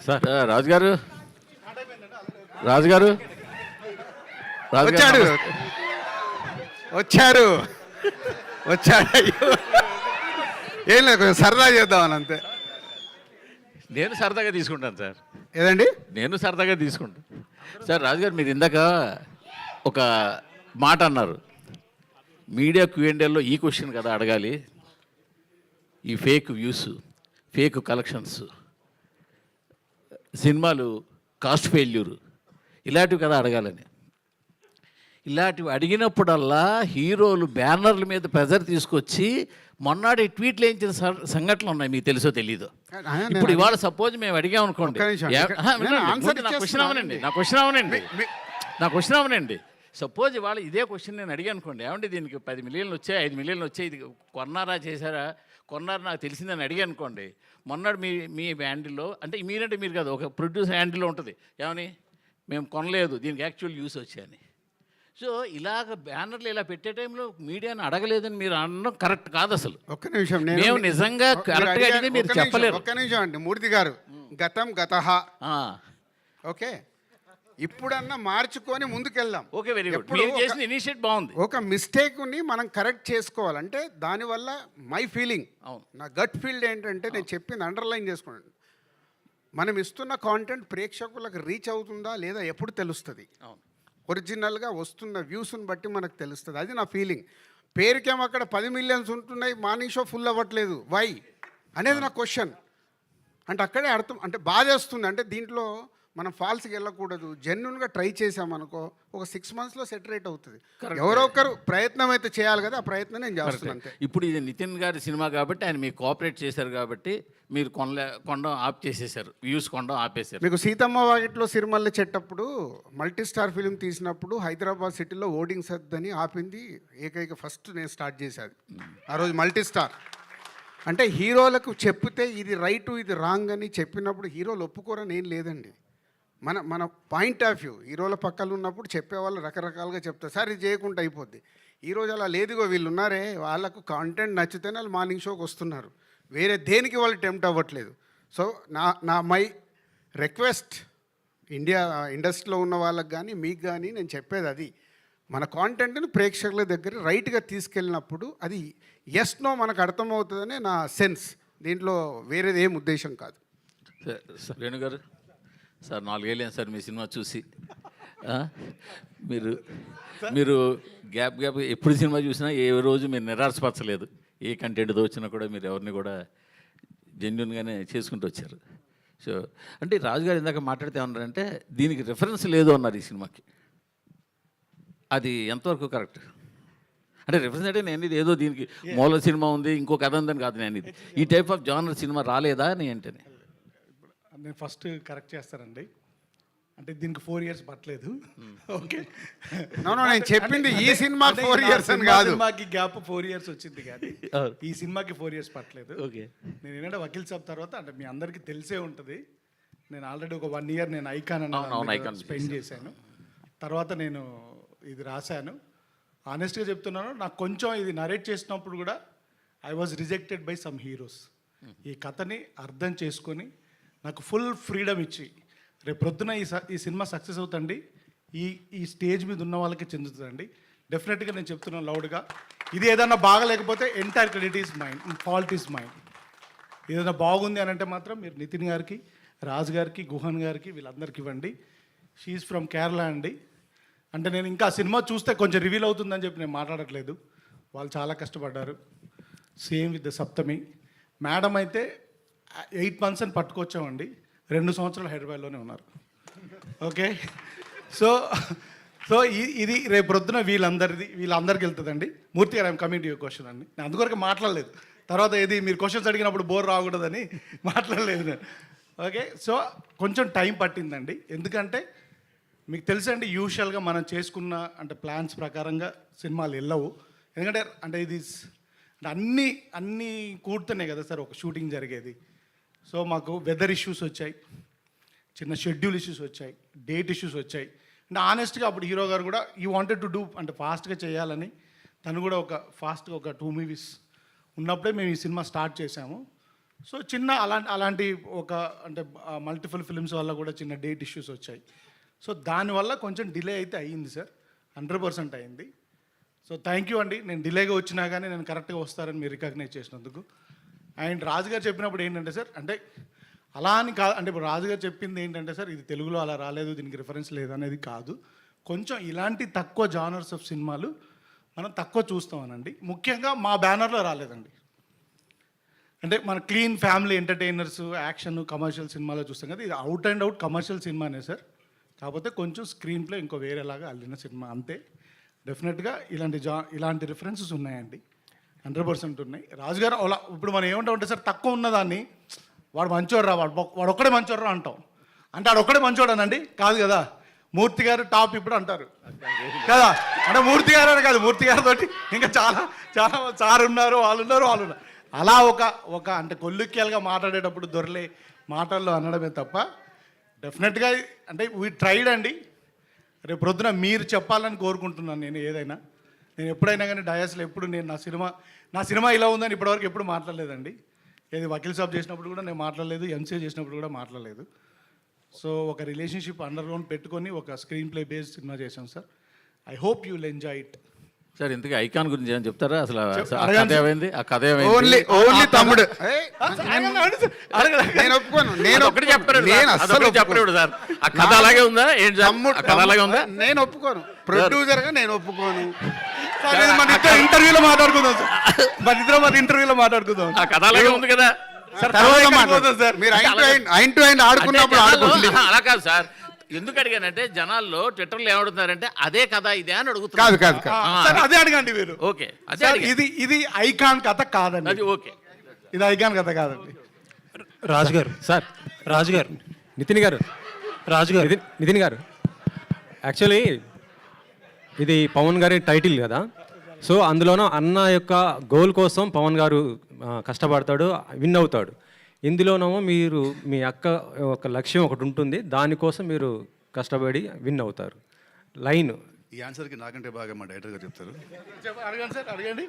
Sir రాజుగారు రాజుగారు వచ్చాడు వచ్చారు వచ్చాడు అయ్యో ఏం లేదు కొంచెం సరదా చేద్దామని అంతే. నేను సరదాగా తీసుకుంటాను సార్. ఏదండి? నేను సరదాగా తీసుకుంటాను సార్. రాజుగారు మీరు ఇందాక ఒక మాట అన్నారు, మీడియా క్యూఎండ్ఏలో ఈ క్వశ్చన్ కదా అడగాలి, ఈ ఫేక్ వ్యూస్, ఫేక్ కలెక్షన్స్, సినిమాలు కాస్ట్ ఫెయిల్యూర్ ఇలాంటివి కదా అడగాలని. ఇలాంటివి అడిగినప్పుడల్లా హీరోలు బ్యానర్ల మీద ప్రెజర్ తీసుకొచ్చి మొన్నటి ట్వీట్లు వేయించిన సంఘటనలు ఉన్నాయి, మీకు తెలుసో తెలీదు. ఇప్పుడు ఇవాళ సపోజ్ మేము అడిగాం అనుకోండి, నా క్వశ్చన్ అవనండి. సపోజ్ ఇవాళ ఇదే క్వశ్చన్ నేను అడిగాను అనుకోండి, ఏమంటే దీనికి 10 మిలియన్లు వచ్చాయి, 5 మిలియన్లు వచ్చాయి, ఇది కొన్నారా చేశారా, కొన్నారు నాకు తెలిసిందని అడిగాను అనుకోండి. మొన్నటి మీ హ్యాండిల్లో అంటే మీరంటే మీరు కాదు, ఒక ప్రొడ్యూసర్ హ్యాండిల్లో ఉంటుంది, ఏమని మేము కొనలేదు, దీనికి యాక్చువల్ యూస్ వచ్చాయని. సో ఇలాగ బ్యానర్లు ఇలా పెట్టే టైంలో మీడియాని అడగలేదని మీరు అనడం కరెక్ట్ కాదు అసలు. ఒక్క నిమిషం, మేము నిజంగా కరెక్ట్గా అడిగితే మీరు చెప్పలేరు. ఒక్క నిమిషం అండి మూర్తి గారు, గతం గతహ ఓకే, ఇప్పుడన్నా మార్చుకొని ముందుకెళ్దాం. Okay, very good. మీరు చేసిన ఇనిషియేట్ బాగుంది. ఒక మిస్టేక్ని మనం కరెక్ట్ చేసుకోవాలంటే దానివల్ల మై ఫీలింగ్, నా గట్ ఫీల్డ్ ఏంటంటే నేను చెప్పింది అండర్లైన్ చేసుకోండి. మనం ఇస్తున్న కాంటెంట్ ప్రేక్షకులకు రీచ్ అవుతుందా లేదా ఎప్పుడు తెలుస్తుంది. ఒరిజినల్గా వస్తున్న వ్యూస్ని బట్టి మనకు తెలుస్తుంది. అది నా ఫీలింగ్. పేరుకేమో అక్కడ 10 మిలియన్స్ ఉంటున్నాయి, మార్నింగ్ షో ఫుల్ అవ్వట్లేదు, వై అనేది నా క్వశ్చన్. అంటే అక్కడే అర్థం, అంటే బాధేస్తుంది. అంటే దీంట్లో మనం ఫాల్స్కి వెళ్ళకూడదు, జెన్యున్గా ట్రై చేసామనుకో ఒక 6 మంత్స్లో సెటరేట్ అవుతుంది. ఎవరో ఒకరు ప్రయత్నం అయితే చేయాలి కదా, ఆ ప్రయత్నం నేను చేస్తున్నాను. ఇప్పుడు ఇది నితిన్ గారి సినిమా కాబట్టి ఆయన మీకు కోఆపరేట్ చేశారు కాబట్టి మీరు కొనడం ఆఫ్ చేసేసారు, వ్యూస్ కొనడం ఆపేశారు. మీకు Seethamma Vakitlo Sirimalle చెట్టప్పుడు multi star film తీసినప్పుడు హైదరాబాద్ సిటీలో ఓటింగ్ సర్దని ఆపింది ఏకైక ఫస్ట్ నేను స్టార్ట్ చేశాను ఆ రోజు. మల్టీ స్టార్ అంటే హీరోలకు చెప్తే ఇది రైటు ఇది రాంగ్ అని చెప్పినప్పుడు హీరోలు ఒప్పుకోరని ఏం లేదండి. మన పాయింట్ ఆఫ్ వ్యూ, హీరోల పక్కన ఉన్నప్పుడు చెప్పేవాళ్ళు రకరకాలుగా చెప్తారు, సార్ ఇది చేయకుండా అయిపోద్ది. ఈరోజు అలా లేదుగో, వీళ్ళు ఉన్నారే వాళ్ళకు కాంటెంట్ నచ్చితేనే వాళ్ళు మార్నింగ్ షోకి వస్తున్నారు, వేరే దేనికి వాళ్ళు టెంప్ట్ అవ్వట్లేదు. సో నా మై రిక్వెస్ట్ ఇండస్ట్రీలో ఉన్న వాళ్ళకి కానీ మీకు కానీ నేను చెప్పేది అది, మన కాంటెంట్ని ప్రేక్షకుల దగ్గర రైట్గా తీసుకెళ్ళినప్పుడు అది ఎస్ నో మనకు అర్థమవుతుందనే నా సెన్స్. దీంట్లో వేరేది ఏం ఉద్దేశం కాదు. వేణుగారు సార్ 4 ఏళ్ళేం సార్ మీ సినిమా చూసి, మీరు గ్యాప్ ఎప్పుడు సినిమా చూసినా ఏ రోజు మీరు నిరాశపరచలేదు. ఏ కంటెంట్తో వచ్చినా కూడా మీరు ఎవరిని కూడా జెన్యున్గానే చేసుకుంటూ వచ్చారు. సో అంటే రాజుగారు ఇందాక మాట్లాడితే ఏమన్నారంటే దీనికి రిఫరెన్స్ లేదు అన్నారు ఈ సినిమాకి. అది ఎంతవరకు కరెక్ట్? అంటే రిఫరెన్స్ అంటే నేను ఇది ఏదో దీనికి మూల సినిమా ఉంది ఇంకో కథ ఉందని కాదు, నేను ఇది ఈ టైప్ ఆఫ్ జానర్ సినిమా రాలేదా అని అంటేనే. నేను ఫస్ట్ కరెక్ట్ చేస్తానండి, అంటే దీనికి 4 years పట్టలేదు. ఓకే, నేను చెప్పింది ఈ సినిమా 4 years అని కాదు, సినిమాకి గ్యాప్ 4 years వచ్చింది కానీ ఈ సినిమాకి 4 years పట్టలేదు. ఓకే, నేను ఏంటంటే వకీల్ సాబ్ తర్వాత అంటే మీ అందరికీ తెలిసే ఉంటుంది, నేను ఆల్రెడీ ఒక 1 year నేను ఐకాన్ అన్న స్పెండ్ చేశాను. తర్వాత నేను ఇది రాశాను. ఆనెస్ట్గా చెప్తున్నాను, నాకు కొంచెం ఇది నరేట్ చేసినప్పుడు కూడా I was rejected by some heroes. ఈ కథని అర్థం చేసుకొని నాకు ఫుల్ ఫ్రీడమ్ ఇచ్చి రేపు ప్రొద్దున ఈ సినిమా సక్సెస్ అవుతండి, ఈ స్టేజ్ మీద ఉన్న వాళ్ళకి చెందుతుందండి. డెఫినెట్గా నేను చెప్తున్నాను లౌడ్గా, ఇది ఏదైనా బాగలేకపోతే entire credit is mind, fault is mind. ఏదైనా బాగుంది అని అంటే మాత్రం మీరు నితిన్ గారికి, రాజు గారికి, గుహన్ గారికి వీళ్ళందరికీ ఇవ్వండి. షీఈ్ ఫ్రమ్ కేరళ అండి. అంటే నేను ఇంకా సినిమా చూస్తే కొంచెం రివీల్ అవుతుందని చెప్పి నేను మాట్లాడట్లేదు, వాళ్ళు చాలా కష్టపడ్డారు. Same with the Saptami madam అయితే 8 months అని పట్టుకొచ్చామండి, 2 సంవత్సరాలు హైదరాబాద్లోనే ఉన్నారు. ఓకే, సో ఇది రేపు ప్రొద్దున వీళ్ళందరికీ వెళ్తుందండి. మూర్తి గారు I'm coming to your question అండి. నేను అందువరకు మాట్లాడలేదు, తర్వాత ఇది మీరు క్వశ్చన్స్ అడిగినప్పుడు బోర్ రాకూడదని మాట్లాడలేదు నేను. ఓకే, సో కొంచెం టైం పట్టిందండి, ఎందుకంటే మీకు తెలుసండి యూజువల్గా మనం చేసుకున్న అంటే ప్లాన్స్ ప్రకారంగా సినిమాలు వెళ్ళవు. ఎందుకంటే అంటే ఇది అన్నీ కూడుతున్నాయి కదా సార్ ఒక షూటింగ్ జరిగేది. సో మాకు వెదర్ ఇష్యూస్ వచ్చాయి, చిన్న షెడ్యూల్ ఇష్యూస్ వచ్చాయి, డేట్ ఇష్యూస్ వచ్చాయి. అంటే ఆనెస్ట్గా అప్పుడు హీరో గారు కూడా ఈ వాంటెడ్ టు డూ అంటే ఫాస్ట్గా చేయాలని, తను కూడా ఒక 2 movies ఉన్నప్పుడే మేము ఈ సినిమా స్టార్ట్ చేశాము. సో చిన్న అలాంటి ఒక అంటే మల్టిపుల్ ఫిల్మ్స్ వల్ల కూడా చిన్న డేట్ ఇష్యూస్ వచ్చాయి. సో దానివల్ల కొంచెం డిలే అయితే అయ్యింది సార్, 100% అయింది. సో థ్యాంక్ యూ అండి, నేను డిలేగా వచ్చినా కానీ నేను కరెక్ట్గా వస్తారని మీరు రికగ్నైజ్ చేసినందుకు. అండ్ రాజు గారు చెప్పినప్పుడు ఏంటంటే సార్, అంటే అలా అని కాదు, అంటే ఇప్పుడు రాజు గారు చెప్పింది ఏంటంటే సార్, ఇది తెలుగులో అలా రాలేదు, దీనికి రిఫరెన్స్ లేదనేది కాదు. కొంచెం ఇలాంటి తక్కువ జానర్స్ ఆఫ్ సినిమాలు మనం తక్కువ చూస్తామనండి. ముఖ్యంగా మా బ్యానర్లో రాలేదండి. అంటే మన clean family entertainers, action, commercial సినిమాలో చూస్తాం కదా, ఇది అవుట్ అండ్ అవుట్ కమర్షియల్ సినిమానే సార్. కాకపోతే కొంచెం స్క్రీన్ ప్లే ఇంకో వేరేలాగా అల్లిన సినిమా అంతే. డెఫినెట్గా ఇలాంటి రిఫరెన్సెస్ ఉన్నాయండి, 100% ఉన్నాయి. రాజుగారు అలా ఇప్పుడు మనం ఏమంటామంటే సార్, తక్కువ ఉన్నదాన్ని వాడు మంచోడు రా, వాడు ఒక్కడే మంచోడు రా అంటాం. అంటే వాడు ఒక్కడే మంచోడు అనండి కాదు కదా, మూర్తి గారు టాప్ ఇప్పుడు అంటారు కదా, అంటే మూర్తి గారు అని కాదు, మూర్తి గారితో ఇంకా చాలా చాలా సార్ ఉన్నారు, వాళ్ళు ఉన్నారు. అలా ఒక అంటే కొల్లుక్యాలుగా మాట్లాడేటప్పుడు దొరలే మాటల్లో అనడమే తప్ప డెఫినెట్గా అంటే వీ ట్రైడ్ అండి. రేపు ప్రొద్దున మీరు చెప్పాలని కోరుకుంటున్నాను. నేను ఎప్పుడైనా కానీ డయాస్లో ఎప్పుడు నేను నా సినిమా ఇలా ఉందని ఇప్పటివరకు ఎప్పుడు మాట్లాడలేదండి. ఏది వకీల్ సాబ్ చేసినప్పుడు కూడా నేను మాట్లాడలేదు, ఎంసీఏ చేసినప్పుడు కూడా మాట్లాడలేదు. సో ఒక రిలేషన్షిప్ అండర్గ్రౌండ్ పెట్టుకొని ఒక స్క్రీన్ ప్లే బేస్డ్ సినిమా చేశాం sir. I hope you will enjoy it. Sir ఇంతకీ ఐకాన్ గురించి ఏమని చెప్తారా? అసలు ఆ అడగండి కథ సార్. ఏమైంది? ఆ కథ ఏమైంది? ఓన్లీ తమ్ముడు నేను నేను ఒప్పుకోను. నేను ఒకటి చెప్పరు నేను అస్సలు చెప్పలేడు సార్. ఆ కథ అలాగే ఉందా ఏంటి సార్? తమ్ముడు ఆ కథ అలాగే ఉందా? నేను ఒప్పుకోను. ప్రొడ్యూసర్గా నేను ఒప్పుకోను. మన ఇద్దరు ఇంటర్వ్యూలో మాట్లాడుకుందాం సార్, మన ఇంటర్వ్యూలో మాట్లాడుకుందాం. ఆ కథ అలాగే ఉంది కదా. తర్వాత మాట్లాడదాం సార్. మీరు ఐన్ టు ఐన్ ఆడుకున్నప్పుడు ఆడుకోండి. అలా కాదు సార్, ఎందుకు అడిగానంటే జనాల్లో ట్విట్టర్లో ఏమడుగుతున్నారంటే అదే కదా ఇదే అని అడుగుతున్నారు. కాదు సార్ అదే అడగండి మీరు. ఓకే అదే సార్, అడిగా. ఇది ఐకాన్ కథ కాదండి. అది ఓకే. ఇది ఐకాన్ కథ కాదండి. రాజు గారు సార్, రాజు గారు, నితిన్ గారు, రాజు గారు, నితిన్ గారు, యాక్చువల్లీ ఇది పవన్ గారి టైటిల్ కదా. సో అందులోనూ అన్న యొక్క గోల్ కోసం పవన్ గారు కష్టపడతాడు, విన్ అవుతాడు. ఇందులోనేమో మీరు మీ అక్క ఒక లక్ష్యం ఒకటి ఉంటుంది, దానికోసం మీరు కష్టపడి విన్ అవుతారు. లైన్ ఈ ఆన్సర్కి నాకంటే బాగా మా డైరెక్టర్ గారు చెప్తారు. అడగండి సార్, అడగండి.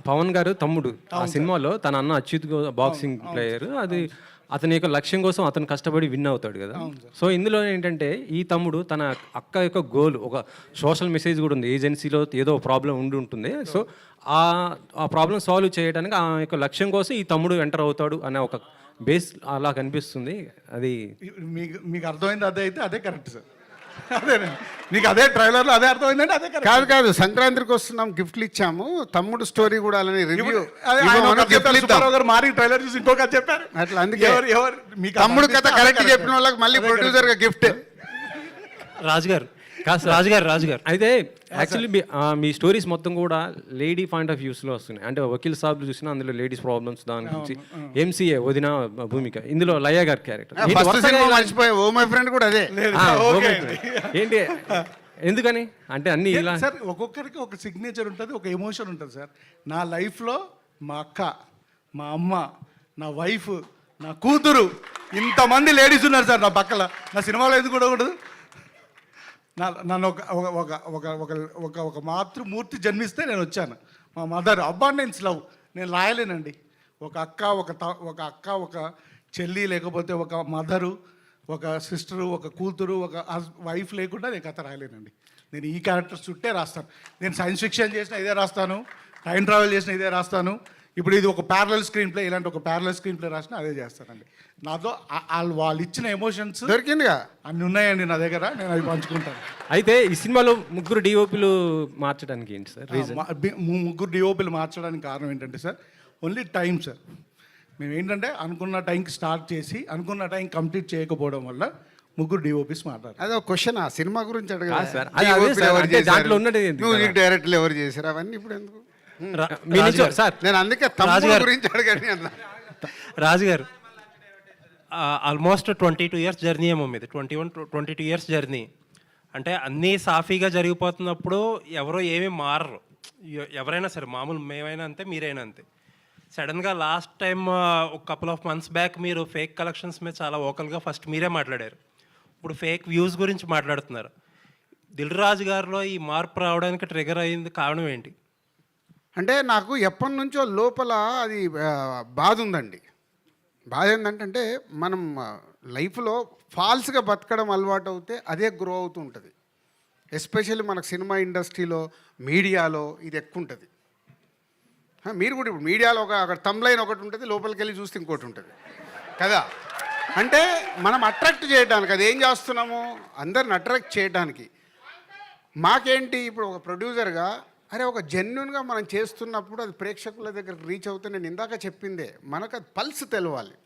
పవన్ గారు తమ్ముడు ఆ సినిమాలో తన అన్న అచ్యుత్ బాక్సింగ్ ప్లేయర్, అది అతని యొక్క లక్ష్యం కోసం అతను కష్టపడి విన్ అవుతాడు కదా. సో ఇందులో ఏంటంటే ఈ తమ్ముడు తన అక్క యొక్క గోల్, ఒక సోషల్ మెసేజ్ కూడా ఉంది, ఏజెన్సీలో ఏదో ప్రాబ్లం ఉంటుంది. సో ఆ ప్రాబ్లం సాల్వ్ చేయడానికి ఆ యొక్క లక్ష్యం కోసం ఈ తమ్ముడు ఎంటర్ అవుతాడు అనే ఒక బేస్ అలా కనిపిస్తుంది. అది మీకు అర్థమైంది, అదే అయితే అదే కరెక్ట్ సార్. అదేనండి, మీకు అదే ట్రైలర్లో అదే అర్థమైందంటే అదే కరెక్ట్. కాదు సంక్రాంతికి వస్తున్నాం, గిఫ్ట్లు ఇచ్చాము, తమ్ముడు స్టోరీ కూడా అలానే రివ్యూ మారి ట్రైలర్ చూసి ఇంకొక చెప్పారు అట్లా. అందుకే మీకు తమ్ముడు కథ కరెక్ట్ చెప్పిన వాళ్ళకి మళ్ళీ ప్రొడ్యూసర్ గా గిఫ్ట్. రాజు గారు కాదు, రాజు గారు అయితే యాక్చువల్లీ మీ స్టోరీస్ మొత్తం కూడా లేడీ పాయింట్ ఆఫ్ వ్యూస్లో వస్తున్నాయి. అంటే వకీల్ సాబ్ చూసినా అందులో లేడీస్ ప్రాబ్లమ్స్, దాని గురించి ఎంసీఏ వదిన భూమిక, ఇందులో లయ గారి క్యారెక్టర్ మర్చిపోయా. ఓ మై ఫ్రెండ్ కూడా అదే. ఏంటి ఎందుకని అంటే అన్ని ఇలా సార్, ఒక్కొక్కరికి ఒక సిగ్నేచర్ ఉంటుంది, ఒక ఎమోషన్ ఉంటుంది సార్. నా లైఫ్లో మా అక్క, మా అమ్మ, నా వైఫ్, నా కూతురు, ఇంతమంది లేడీస్ ఉన్నారు సార్ నా పక్కల. నా సినిమాలో ఎందుకు కూడా ఉండదు? నన్ను ఒక మాతృమూర్తి జన్మిస్తే నేను వచ్చాను. మా మదర్ అబాండెన్స్ లవ్ నేను రాయలేనండి. ఒక అక్క, ఒక చెల్లి, లేకపోతే ఒక మదరు, ఒక సిస్టరు, ఒక కూతురు, ఒక వైఫ్ లేకుండా నేను కథ రాయలేనండి. నేను ఈ క్యారెక్టర్స్ చుట్టే రాస్తాను. నేను సైన్స్ ఫిక్షన్ చేసిన ఇదే రాస్తాను, టైం ట్రావెల్ చేసిన ఇదే రాస్తాను. ఇప్పుడు ఇది ఒక ప్యారలల్ స్క్రీన్ ప్లే, ఇలాంటి ఒక ప్యారలల్ స్క్రీన్ ప్లే రాసినా అదే చేస్తానండి. నాతో వాళ్ళు ఇచ్చిన ఎమోషన్స్ దొరికిందిగా అన్ని ఉన్నాయండి నా దగ్గర, నేను అవి పంచుకుంటాను. అయితే ఈ సినిమాలో ముగ్గురు డిఓపీలు మార్చడానికి ఏంటి సార్ రీజన్? ముగ్గురు డిఓపీలు మార్చడానికి కారణం ఏంటంటే సార్, ఓన్లీ టైం సార్. మేము ఏంటంటే అనుకున్న టైంకి స్టార్ట్ చేసి అనుకున్న టైం కంప్లీట్ చేయకపోవడం వల్ల ముగ్గురు డిఓపీస్ మాట్లాడారు. అదే ఒక క్వశ్చన్, ఆ సినిమా గురించి కాదు సార్, అదే సార్, అంటే దాంట్లో ఉన్నది ఏంటి? మ్యూజిక్ డైరెక్టర్లు ఎవరు చేశారు అవన్నీ ఇప్పుడు ఎందుకు? మీ నుంచి సార్, నేను అందుకే తమ్ముడు గురించి అడగండి అన్న. రాజు గారు ఆల్మోస్ట్ 22 ఇయర్స్ జర్నీ ఏమో మీది, 22 ఇయర్స్ జర్నీ. అంటే అన్నీ సాఫీగా జరిగిపోతున్నప్పుడు ఎవరో ఏమీ మారరు, ఎవరైనా సరే, మామూలు మేమైనా అంతే, మీరైనా అంతే. సడన్గా లాస్ట్ టైం ఒక కపుల్ ఆఫ్ మంత్స్ బ్యాక్ మీరు ఫేక్ కలెక్షన్స్ మీద చాలా ఓకల్గా ఫస్ట్ మీరే మాట్లాడారు. ఇప్పుడు ఫేక్ వ్యూస్ గురించి మాట్లాడుతున్నారు. దిల్ రాజు గారిలో ఈ మార్పు రావడానికి ట్రిగర్ అయ్యింది కారణం ఏంటి? అంటే నాకు ఎప్పటి నుంచో లోపల అది బాధ ఉందండి. బాధ ఏంటంటే మనం లైఫ్లో ఫాల్స్గా బతకడం అలవాటు అవుతే అదే గ్రో అవుతూ ఉంటుంది. ఎస్పెషల్లీ మనకు సినిమా ఇండస్ట్రీలో, మీడియాలో ఇది ఎక్కువ ఉంటుంది. మీరు కూడా ఇప్పుడు మీడియాలో అక్కడ తమ్లైన్ ఒకటి ఉంటుంది, లోపలికి వెళ్ళి చూస్తే ఇంకోటి ఉంటుంది కదా. అంటే మనం అట్రాక్ట్ చేయడానికి, అది ఏం చేస్తున్నాము, అందరిని అట్రాక్ట్ చేయడానికి. మాకేంటి ఇప్పుడు ఒక ప్రొడ్యూసర్గా, అరే ఒక జెన్యున్గా మనం చేస్తున్నప్పుడు అది ప్రేక్షకుల దగ్గరకు రీచ్ అవుతే, నేను ఇందాక చెప్పిందే, మనకు అది పల్స్ తెలవాలి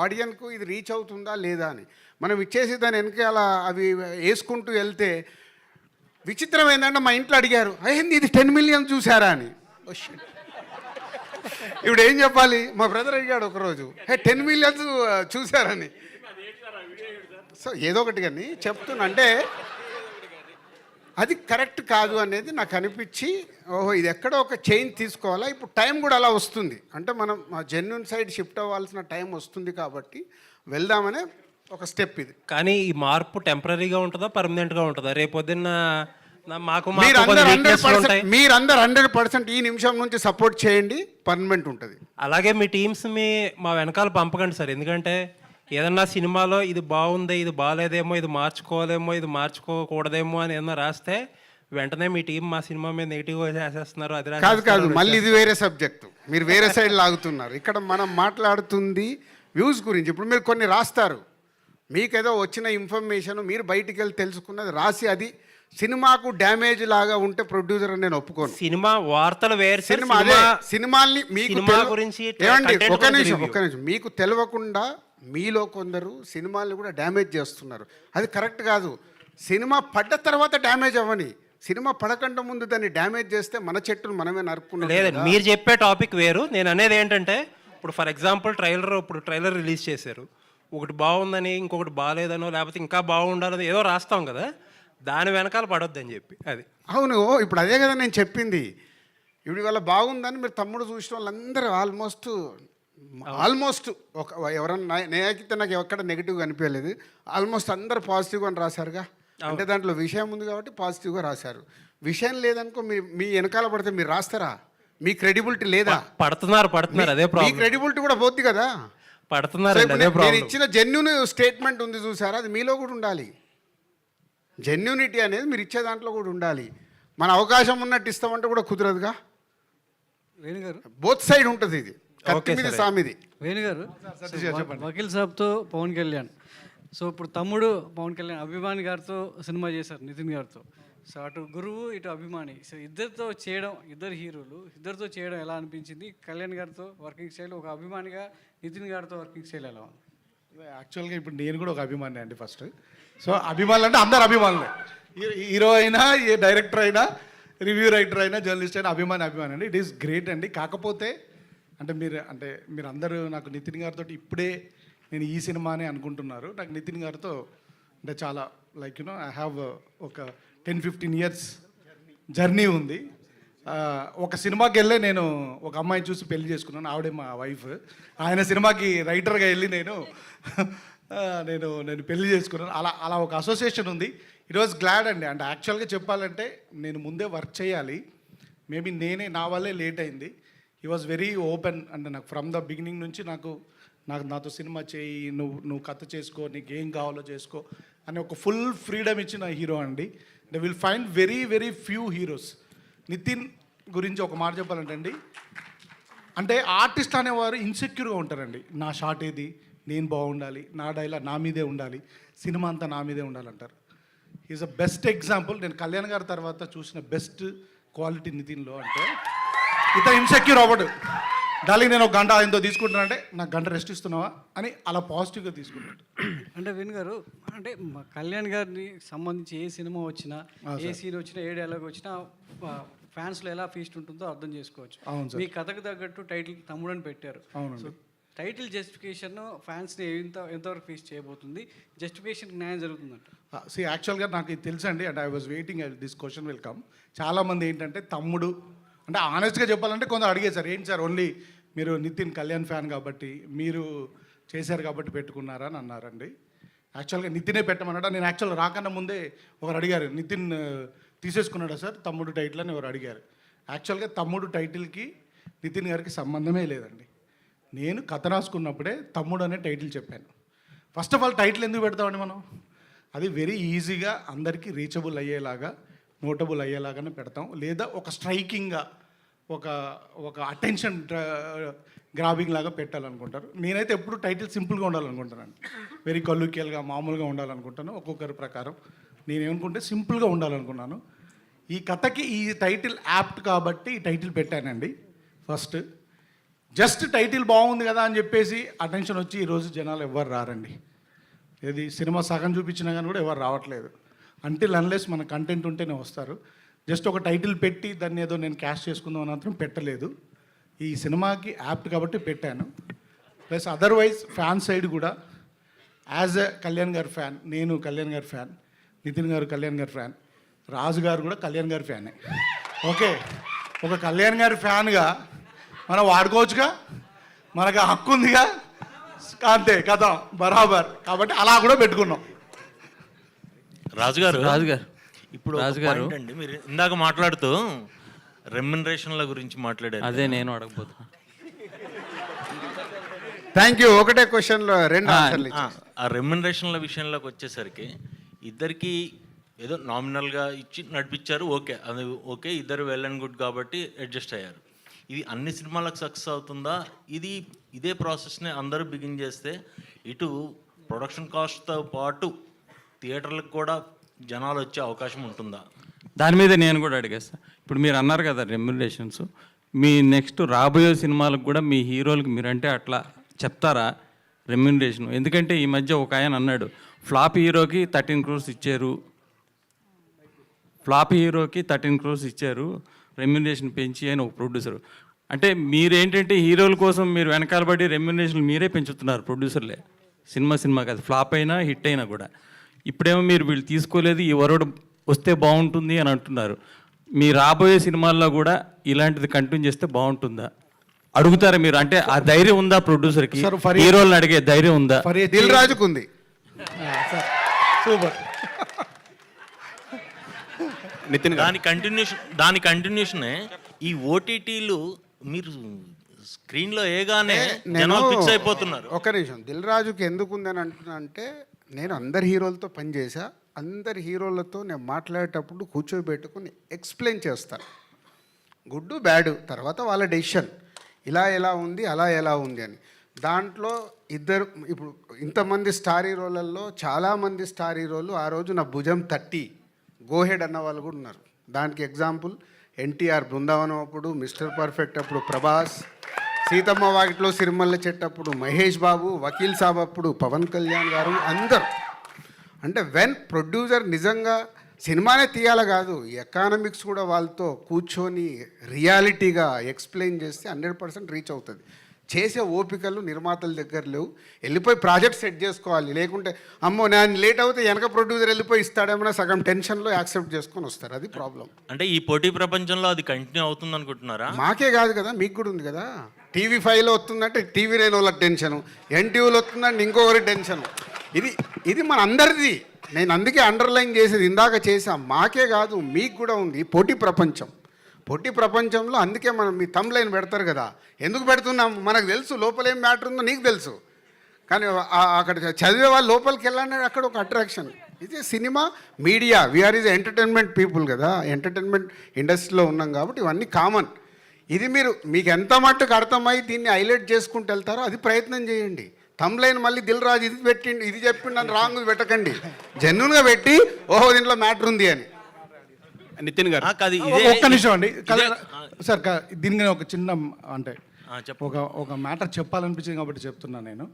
ఆడియన్కు, ఇది రీచ్ అవుతుందా లేదా అని. మనం ఇచ్చేసి దాని వెనకాల అవి వేసుకుంటూ వెళ్తే, విచిత్రం ఏంటంటే మా ఇంట్లో అడిగారు, అయ్యింది ఇది 10 million చూసారా అని. ఇప్పుడు ఏం చెప్పాలి, మా బ్రదర్ అడిగాడు ఒకరోజు, 10 million చూసారని. సో ఏదో ఒకటి కానీ చెప్తున్నా, అంటే అది కరెక్ట్ కాదు అనేది నాకు అనిపించి, ఓహో ఇది ఎక్కడో ఒక చేంజ్ తీసుకోవాలా. ఇప్పుడు టైం కూడా అలా వస్తుంది, అంటే మనం జెన్యున్ సైడ్ షిఫ్ట్ అవ్వాల్సిన టైం వస్తుంది కాబట్టి వెళ్దామనే ఒక స్టెప్ ఇది. కానీ ఈ మార్పు టెంపరీగా ఉంటుందా, పర్మనెంట్గా ఉంటుందా? రేపొద్దున్న మాకు మీరందరూ 100% ఈ నిమిషం నుంచి సపోర్ట్ చేయండి, పర్మనెంట్ ఉంటుంది. అలాగే మీ టీమ్స్ మా వెనకాల పంపకండి సార్. ఎందుకంటే ఏదన్నా సినిమాలో ఇది బాగుంది, ఇది బాగాలేదేమో, ఇది మార్చుకోలేమో, ఇది మార్చుకోకూడదేమో అని ఏదన్నా రాస్తే వెంటనే మీ టీం మా సినిమా మీద నెగిటివ్గా చేసేస్తున్నారు. అది కాదు, మళ్ళీ ఇది వేరే సబ్జెక్టు, మీరు వేరే సైడ్ లాగుతున్నారు. ఇక్కడ మనం మాట్లాడుతుంది వ్యూస్ గురించి. ఇప్పుడు మీరు కొన్ని రాస్తారు, మీకేదో వచ్చిన ఇన్ఫర్మేషన్ మీరు బయటికి వెళ్ళి తెలుసుకున్నది రాసి, అది సినిమాకు డ్యామేజ్ లాగా ఉంటే ప్రొడ్యూసర్ అని నేను ఒప్పుకోను. సినిమా వార్తలు వేరు, సినిమాల్ని మీకు గురించి ఏమండి, ఒక నిమిషం, మీకు తెలియకుండా మీలో కొందరు సినిమాల్ని కూడా డ్యామేజ్ చేస్తున్నారు. అది కరెక్ట్ కాదు. సినిమా పడ్డ తర్వాత డ్యామేజ్ అవ్వని, సినిమా పడకుండా ముందు దాన్ని డ్యామేజ్ చేస్తే మన చెట్టును మనమే నరుక్కున్నాం. లేదండి, మీరు చెప్పే టాపిక్ వేరు. నేను అనేది ఏంటంటే, ఇప్పుడు ఫర్ ఎగ్జాంపుల్ ట్రైలర్ రిలీజ్ చేశారు, ఒకటి బాగుందని ఇంకొకటి బాగాలేదనో, లేకపోతే ఇంకా బాగుండాలని ఏదో రాస్తాం కదా, దాని వెనకాల పడొద్దని చెప్పి. అది అవును, ఇప్పుడు అదే కదా నేను చెప్పింది. ఇప్పుడు ఇవాళ బాగుందని మీరు తమ్ముడు చూసిన వాళ్ళందరూ ఆల్మోస్ట్ ఒక ఎవరన్నా, నేనైతే నాకు ఎక్కడ నెగిటివ్గా అనిపించలేదు. ఆల్మోస్ట్ అందరు పాజిటివ్గా అని రాశారుగా. అంటే దాంట్లో విషయం ఉంది కాబట్టి పాజిటివ్గా రాశారు. విషయం లేదనుకో, మీ వెనకాల పడితే మీరు రాస్తారా? మీ క్రెడిబిలిటీ లేదా? పడుతున్నారు, అదే ప్రాబ్లం. మీ క్రెడిబిలిటీ కూడా పోద్ది కదా. పడుతున్నారు. నేను ఇచ్చిన జెన్యున్ స్టేట్మెంట్ ఉంది చూసారా, అది మీలో కూడా ఉండాలి. జెన్యూనిటీ అనేది మీరు ఇచ్చే దాంట్లో కూడా ఉండాలి. మన అవకాశం ఉన్నట్టు ఇస్తామంటే కూడా కుదరదుగా. వేణుగారు, బోత్ సైడ్ ఉంటుంది ఇది, కత్తి మీద సామిది. వేణుగారు, వకీల్ సాబ్తో పవన్ కళ్యాణ్, సో ఇప్పుడు తమ్ముడు పవన్ కళ్యాణ్ అభిమాని గారితో సినిమా చేశారు, నితిన్ గారితో. సో అటు గురువు, ఇటు అభిమాని, సో ఇద్దరితో చేయడం, ఇద్దరు హీరోలు, ఇద్దరితో చేయడం ఎలా అనిపించింది? కళ్యాణ్ గారితో వర్కింగ్ స్టైల్, ఒక అభిమానిగా నితిన్ గారితో వర్కింగ్ స్టైల్ ఎలా ఉంది? యాక్చువల్గా ఇప్పుడు నేను కూడా ఒక అభిమాని అండి ఫస్ట్. సో అభిమానులు అంటే అందరు అభిమానులే, హీరో అయినా, ఏ డైరెక్టర్ అయినా, రివ్యూ రైటర్ అయినా, జర్నలిస్ట్ అయినా అభిమాని అండి. ఇట్ ఈస్ గ్రేట్ అండి. కాకపోతే మీరు అందరూ నాకు నితిన్ గారితో ఇప్పుడే నేను ఈ సినిమానే అనుకుంటున్నారు. నాకు నితిన్ గారితో అంటే చాలా లైక్ ఐ హ్యావ్ ఒక 10-15 years జర్నీ ఉంది. ఒక సినిమాకి వెళ్ళే నేను ఒక అమ్మాయిని చూసి పెళ్లి చేసుకున్నాను, ఆవిడే మా వైఫ్. ఆయన సినిమాకి రైటర్గా వెళ్ళి నేను పెళ్లి చేసుకున్నాను. అలా ఒక అసోసియేషన్ ఉంది. ఇట్ వాజ్ గ్లాడ్ అండి. అంటే యాక్చువల్గా చెప్పాలంటే నేను ముందే వర్క్ చేయాలి, మేబీ నా వల్లే లేట్ అయింది. He was very open. అంటే నాకు ఫ్రమ్ ద బిగినింగ్ నుంచి నాతో సినిమా చేయి, నువ్వు కథ చేసుకో, నీకు ఏం కావాలో చేసుకో అని ఒక ఫుల్ ఫ్రీడమ్ ఇచ్చిన హీరో అండి. They will find very very few heroes. Nitin గురించి ఒక మాట చెప్పాలంటే అండి, అంటే ఆర్టిస్ట్ అనేవారు ఇన్సెక్యూర్గా ఉంటారండి. నా షాట్ ఏది, నేను బాగుండాలి, నా డైలాగ్ నా మీదే ఉండాలి, సినిమా అంతా నా మీదే ఉండాలంటారు. Is a best example. నేను కళ్యాణ్ గారి తర్వాత చూసిన బెస్ట్ క్వాలిటీ నితిన్లో. అంటే ఇతను ఇన్సెక్యూర్ అవ్వడు. డార్లింగ్ నేను ఒక గంట ఆయనతో తీసుకుంటున్నా అంటే, నాకు గంట రెస్ట్ ఇస్తున్నావా అని అలా పాజిటివ్గా తీసుకుంటాడు. అంటే వేణు గారు, అంటే కళ్యాణ్ గారిని సంబంధించి ఏ సినిమా వచ్చినా, ఏ సీన్ వచ్చినా, ఏ డైలాగ్ వచ్చినా ఫ్యాన్స్లో ఎలా ఫీస్ట్ ఉంటుందో అర్థం చేసుకోవచ్చు. మీ కథకు తగ్గట్టు టైటిల్ తమ్ముడు అని పెట్టారు. అవునండి. టైటిల్ జస్టిఫికేషన్ ఫ్యాన్స్ని ఎంతవరకు ఫేస్ చేయబోతుంది? జస్టిఫికేషన్ న్యాయం జరుగుతుందంట. యాక్చువల్గా నాకు ఇది తెలుసండి. అంటే I was waiting this question will come. చాలామంది ఏంటంటే తమ్ముడు అంటే ఆనెస్ట్గా చెప్పాలంటే కొందరు అడిగేది, సార్ ఏంటి సార్ ఓన్లీ మీరు నితిన్ కళ్యాణ్ ఫ్యాన్ కాబట్టి మీరు చేశారు కాబట్టి పెట్టుకున్నారా అని అన్నారండి. యాక్చువల్గా నితినే పెట్టమన్నాడా. నేను యాక్చువల్గా రాకన్నా ముందే ఒకరు అడిగారు, నితిన్ తీసేసుకున్నాడా సార్ తమ్ముడు టైటిల్ అని ఎవరు అడిగారు. యాక్చువల్గా తమ్ముడు టైటిల్కి నితిన్ గారికి సంబంధమే లేదండి. నేను కథ రాసుకున్నప్పుడే తమ్ముడు అనే టైటిల్ చెప్పాను. ఫస్ట్ ఆఫ్ ఆల్ టైటిల్ ఎందుకు పెడతామండి మనం? అది వెరీ ఈజీగా అందరికీ రీచబుల్ అయ్యేలాగా, నోటబుల్ అయ్యేలాగానే పెడతాం. లేదా ఒక స్ట్రైకింగ్గా ఒక ఒక అటెన్షన్ గ్రాబింగ్ లాగా పెట్టాలనుకుంటారు. నేనైతే ఎప్పుడు టైటిల్ సింపుల్గా ఉండాలనుకుంటానండి. వెరీ కల్లుకియల్గా మామూలుగా ఉండాలనుకుంటాను. ఒక్కొక్కరి ప్రకారం నేనేమనుకుంటే సింపుల్గా ఉండాలనుకున్నాను. ఈ కథకి ఈ టైటిల్ యాప్ట్ కాబట్టి ఈ టైటిల్ పెట్టానండి. ఫస్ట్ జస్ట్ టైటిల్ బాగుంది కదా అని చెప్పేసి అటెన్షన్ వచ్చి ఈరోజు జనాలు ఎవరు రారండి. ఏది సినిమా సగం చూపించినా కానీ కూడా ఎవరు రావట్లేదు. అంటిల్ అన్లెస్ మన కంటెంట్ ఉంటేనే వస్తారు. జస్ట్ ఒక టైటిల్ పెట్టి దాన్ని ఏదో నేను క్యాష్ చేసుకుందాం అని మాత్రం పెట్టలేదు. ఈ సినిమాకి యాప్ట్ కాబట్టి పెట్టాను. ప్లస్ అదర్వైజ్ ఫ్యాన్ సైడ్ కూడా యాజ్ ఎ కళ్యాణ్ గారి ఫ్యాన్, నేను కళ్యాణ్ గారి ఫ్యాన్, నితిన్ గారు కళ్యాణ్ గారి ఫ్యాన్, రాజు గారు కూడా కళ్యాణ్ గారి ఫ్యానే. ఓకే, ఒక కళ్యాణ్ గారి ఫ్యాన్గా మనం వాడుకోవచ్చుగా, మనకు హక్కు ఉందిగా, అంతే కథ బరాబర్. కాబట్టి అలా కూడా పెట్టుకున్నాం. రాజుగారు ఇప్పుడు రాజుగారు అండి, మీరు ఇందాక మాట్లాడుతూ రెమ్యునరేషన్ల గురించి మాట్లాడారు. అదే నేను అడగబోతున్నా. Thank you. ఒకటే క్వశ్చన్లో 2 ఆన్సర్లు ఇచ్చారు. ఆ రెమ్యునరేషన్ల విషయంలోకి వచ్చేసరికి ఇద్దరికి ఏదో నామినల్గా ఇచ్చి నడిపించారు. ఓకే, అది ఓకే, ఇద్దరు వెల్ అండ్ గుడ్ కాబట్టి అడ్జస్ట్ అయ్యారు. ఇది అన్ని సినిమాలకు సక్సెస్ అవుతుందా? ఇదే ప్రాసెస్ని అందరూ బిగిన్ చేస్తే ఇటు ప్రొడక్షన్ కాస్ట్తో పాటు థియేటర్లకు కూడా జనాలు వచ్చే అవకాశం ఉంటుందా? దాని మీద నేను కూడా అడిగేస్తాను. ఇప్పుడు మీరు అన్నారు కదా రెమ్యునరేషన్స్, మీ నెక్స్ట్ రాబోయే సినిమాలకు కూడా మీ హీరోలకు మీరంటే అట్లా చెప్తారా రెమ్యునరేషన్? ఎందుకంటే ఈ మధ్య ఒక ఆయన అన్నాడు, ఫ్లాప్ హీరోకి 13 crores ఇచ్చారు, ఫ్లాప్ హీరోకి 13 crores ఇచ్చారు రెమ్యునరేషన్ పెంచి అని ఒక ప్రొడ్యూసర్. అంటే మీరేంటంటే హీరోల కోసం మీరు వెనకాల పడి రెమ్యునరేషన్ మీరే పెంచుతున్నారు ప్రొడ్యూసర్లే. సినిమా కాదు, ఫ్లాప్ అయినా హిట్ అయినా కూడా. ఇప్పుడేమో మీరు వీళ్ళు తీసుకోలేదు, ఈ వరవడు వస్తే బాగుంటుంది అని అంటున్నారు. మీ రాబోయే సినిమాల్లో కూడా ఇలాంటిది కంటిన్యూ చేస్తే బాగుంటుందా అడుగుతారా మీరు? అంటే ఆ ధైర్యం ఉందా ప్రొడ్యూసర్కి? హీరోలను అడిగే ధైర్యం ఉందా? దిల్ రాజుకు ఉంది. సూపర్. నితిన్ దాని కంటిన్యూషనే ఈ ఓటీటీలు మీరు స్క్రీన్లో ఏగానే జనాలు ఫిక్స్ అయిపోతున్నారు. ఒక నిమిషం, దిల్ రాజుకి ఎందుకు ఉందని అంటున్నా అంటే, నేను అందరి హీరోలతో పనిచేసా. అందరి హీరోలతో నేను మాట్లాడేటప్పుడు కూర్చోబెట్టుకుని ఎక్స్ప్లెయిన్ చేస్తాను, గుడ్ బ్యాడ్, తర్వాత వాళ్ళ డెసిషన్, ఇలా ఎలా ఉంది అలా ఎలా ఉంది అని. దాంట్లో ఇద్దరు, ఇప్పుడు ఇంతమంది స్టార్ హీరోలలో చాలామంది స్టార్ హీరోలు ఆ రోజు నా భుజం తట్టి గోహెడ్ అన్న వాళ్ళు కూడా ఉన్నారు. దానికి ఎగ్జాంపుల్ ఎన్టీఆర్ బృందావనం అప్పుడు, మిస్టర్ పర్ఫెక్ట్ అప్పుడు ప్రభాస్, సీతమ్మ వాకిట్లో సిరిమల్ల చెట్టు అప్పుడు మహేష్ బాబు, వకీల్ సాబ్ అప్పుడు పవన్ కళ్యాణ్ గారు, అందరు. అంటే వెన్ ప్రొడ్యూసర్ నిజంగా సినిమానే తీయాల కాదు, ఎకానమిక్స్ కూడా వాళ్ళతో కూర్చొని రియాలిటీగా ఎక్స్ప్లెయిన్ చేస్తే 100% రీచ్ అవుతుంది. చేసే ఓపికలు నిర్మాతల దగ్గర లేవు. వెళ్ళిపోయి ప్రాజెక్ట్ సెట్ చేసుకోవాలి. లేకుంటే అమ్మో నేను లేట్ అవుతే వెనక ప్రొడ్యూసర్ వెళ్ళిపోయి ఇస్తాడేమన్నా సగం టెన్షన్లో యాక్సెప్ట్ చేసుకొని వస్తారు. అది ప్రాబ్లం. అంటే ఈ పోటీ ప్రపంచంలో అది కంటిన్యూ అవుతుంది అనుకుంటున్నారా? మాకే కాదు కదా, మీకు కూడా ఉంది కదా. TV5లో వస్తుందంటే TV9 వాళ్ళకి టెన్షను, NTVలో వస్తుందంటే ఇంకొకరి టెన్షను. ఇది మన అందరిది. నేను అందుకే అండర్లైన్ చేసేది ఇందాక చేసాం. మాకే కాదు, మీకు కూడా ఉంది పోటీ ప్రపంచం. పోటీ ప్రపంచంలో అందుకే మనం మీ థంబ్ లైన్ పెడతారు కదా, ఎందుకు పెడుతున్నాం? మనకు తెలుసు లోపల ఏం మ్యాటర్ ఉందో, నీకు తెలుసు. కానీ అక్కడ చదివే వాళ్ళు లోపలికి వెళ్ళాలని అక్కడ ఒక అట్రాక్షన్. ఇది cinema media, we are is entertainment people కదా, ఎంటర్టైన్మెంట్ ఇండస్ట్రీలో ఉన్నాం కాబట్టి ఇవన్నీ కామన్. ఇది మీకు ఎంత మట్టుకు అర్థమై దీన్ని హైలైట్ చేసుకుంటూ వెళ్తారో అది ప్రయత్నం చేయండి. థంబ్ లైన్ మళ్ళీ దిల్ రాజు ఇది పెట్టిండి, ఇది చెప్పిండి అని రాంగ్ పెట్టకండి. జెన్యున్గా పెట్టి ఓహో దీంట్లో మ్యాటర్ ఉంది అని. నితిన్ గారు ఒక్క నిమిషం అండి సార్, దీనికి ఒక చిన్న అంటే ఒక మ్యాటర్ చెప్పాలనిపించింది కాబట్టి చెప్తున్నాను నేను.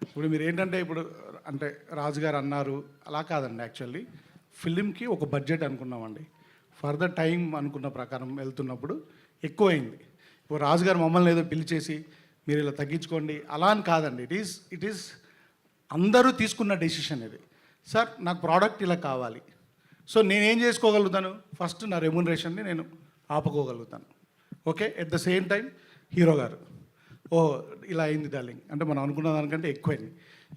ఇప్పుడు మీరు ఏంటంటే ఇప్పుడు అంటే రాజుగారు అన్నారు, అలా కాదండి. యాక్చువల్లీ ఫిలింకి ఒక బడ్జెట్ అనుకున్నామండి. ఫర్దర్ టైం అనుకున్న ప్రకారం వెళ్తున్నప్పుడు ఎక్కువైంది. ఇప్పుడు రాజుగారు మమ్మల్ని ఏదో పిలిచేసి మీరు ఇలా తగ్గించుకోండి అలా అని కాదండి. ఇట్ ఈస్ అందరూ తీసుకున్న డెసిషన్ ఇది. సార్ నాకు ప్రోడక్ట్ ఇలా కావాలి, సో నేనేం చేసుకోగలుగుతాను? ఫస్ట్ నా రెమ్యునరేషన్ని నేను ఆపుకోగలుగుతాను. Okay, at the same time hero గారు ఇలా అయింది డార్లింగ్ అంటే మనం అనుకున్న దానికంటే ఎక్కువైంది.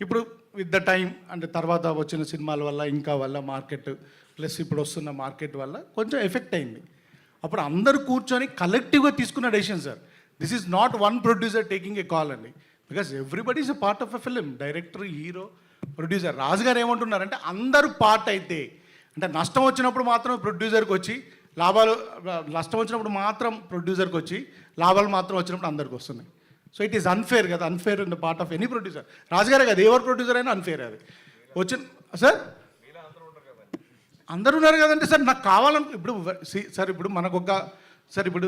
ఇప్పుడు విత్ ద టైం అంటే తర్వాత వచ్చిన సినిమాల వల్ల ఇంకా వల్ల మార్కెట్ ప్లస్ ఇప్పుడు వస్తున్న మార్కెట్ వల్ల కొంచెం ఎఫెక్ట్ అయింది. అప్పుడు అందరూ కూర్చొని కలెక్టివ్గా తీసుకున్న decision sir. This is not one producer taking a call అండి, because everybody is a part of a film, director, hero, producer. Raju గారు ఏమంటున్నారంటే అందరూ పార్ట్ అయితే, అంటే నష్టం వచ్చినప్పుడు మాత్రం ప్రొడ్యూసర్కి వచ్చి లాభాలు, నష్టం వచ్చినప్పుడు మాత్రం ప్రొడ్యూసర్కి వచ్చి లాభాలు మాత్రం వచ్చినప్పుడు అందరికి వస్తున్నాయి. సో ఇట్ ఈస్ అన్ఫేర్ కదా, unfair in the part of any producer. రాజుగారే కదా, ఎవరు ప్రొడ్యూసర్ అయినా అన్ఫేర్ అది వచ్చిన. సార్ అందరూ ఉన్నారు కదంటే సార్, నాకు కావాలను ఇప్పుడు సార్, ఇప్పుడు మనకు ఒక సార్, ఇప్పుడు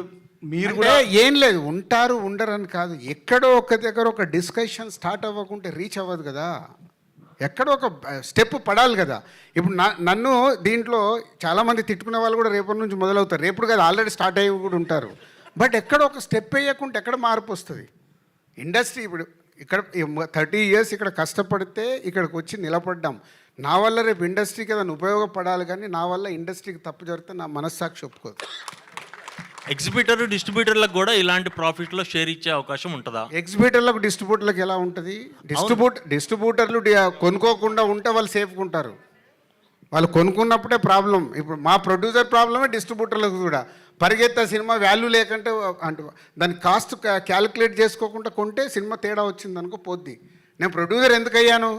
మీరు కూడా ఏం లేదు, ఉంటారు ఉండరు అని కాదు, ఎక్కడో ఒక దగ్గర ఒక డిస్కషన్ స్టార్ట్ అవ్వకుంటే రీచ్ అవ్వదు కదా, ఎక్కడో ఒక స్టెప్ పడాలి కదా. ఇప్పుడు నన్ను దీంట్లో చాలామంది తిట్టుకునే వాళ్ళు కూడా రేపటి నుంచి మొదలవుతారు, రేపుడు కదా ఆల్రెడీ స్టార్ట్ అయ్యి కూడా ఉంటారు. బట్ ఎక్కడ ఒక స్టెప్ వేయకుంటే ఎక్కడ మార్పు వస్తుంది? ఇండస్ట్రీ ఇప్పుడు ఇక్కడ 30 years ఇక్కడ కష్టపడితే ఇక్కడికి వచ్చి నిలబడ్డాం. నా వల్ల రేపు ఇండస్ట్రీకి ఏదైనా ఉపయోగపడాలి, కానీ నా వల్ల ఇండస్ట్రీకి తప్పు జరిగితే నా మనస్సాక్షి ఒప్పుకోదు. ఎగ్జిబిటర్, డిస్ట్రిబ్యూటర్లకు కూడా ఇలాంటి ప్రాఫిట్లో షేర్ ఇచ్చే అవకాశం ఉంటుందా? ఎగ్జిబిటర్లకు డిస్ట్రిబ్యూటర్లకు ఎలా ఉంటుంది? డిస్ట్రిబ్యూటర్లు కొనుక్కోకుండా ఉంటే వాళ్ళు సేఫ్గా ఉంటారు, వాళ్ళు కొనుక్కున్నప్పుడే ప్రాబ్లం. ఇప్పుడు మా ప్రొడ్యూసర్ ప్రాబ్లమే డిస్ట్రిబ్యూటర్లకు కూడా. పరిగెత్తే సినిమా వాల్యూ లేకుంటే అంటే దాని కాస్ట్ క్యాలిక్యులేట్ చేసుకోకుండా కొంటే సినిమా తేడా వచ్చింది అనుకో పోద్ది. నేను ప్రొడ్యూసర్ ఎందుకు అయ్యాను?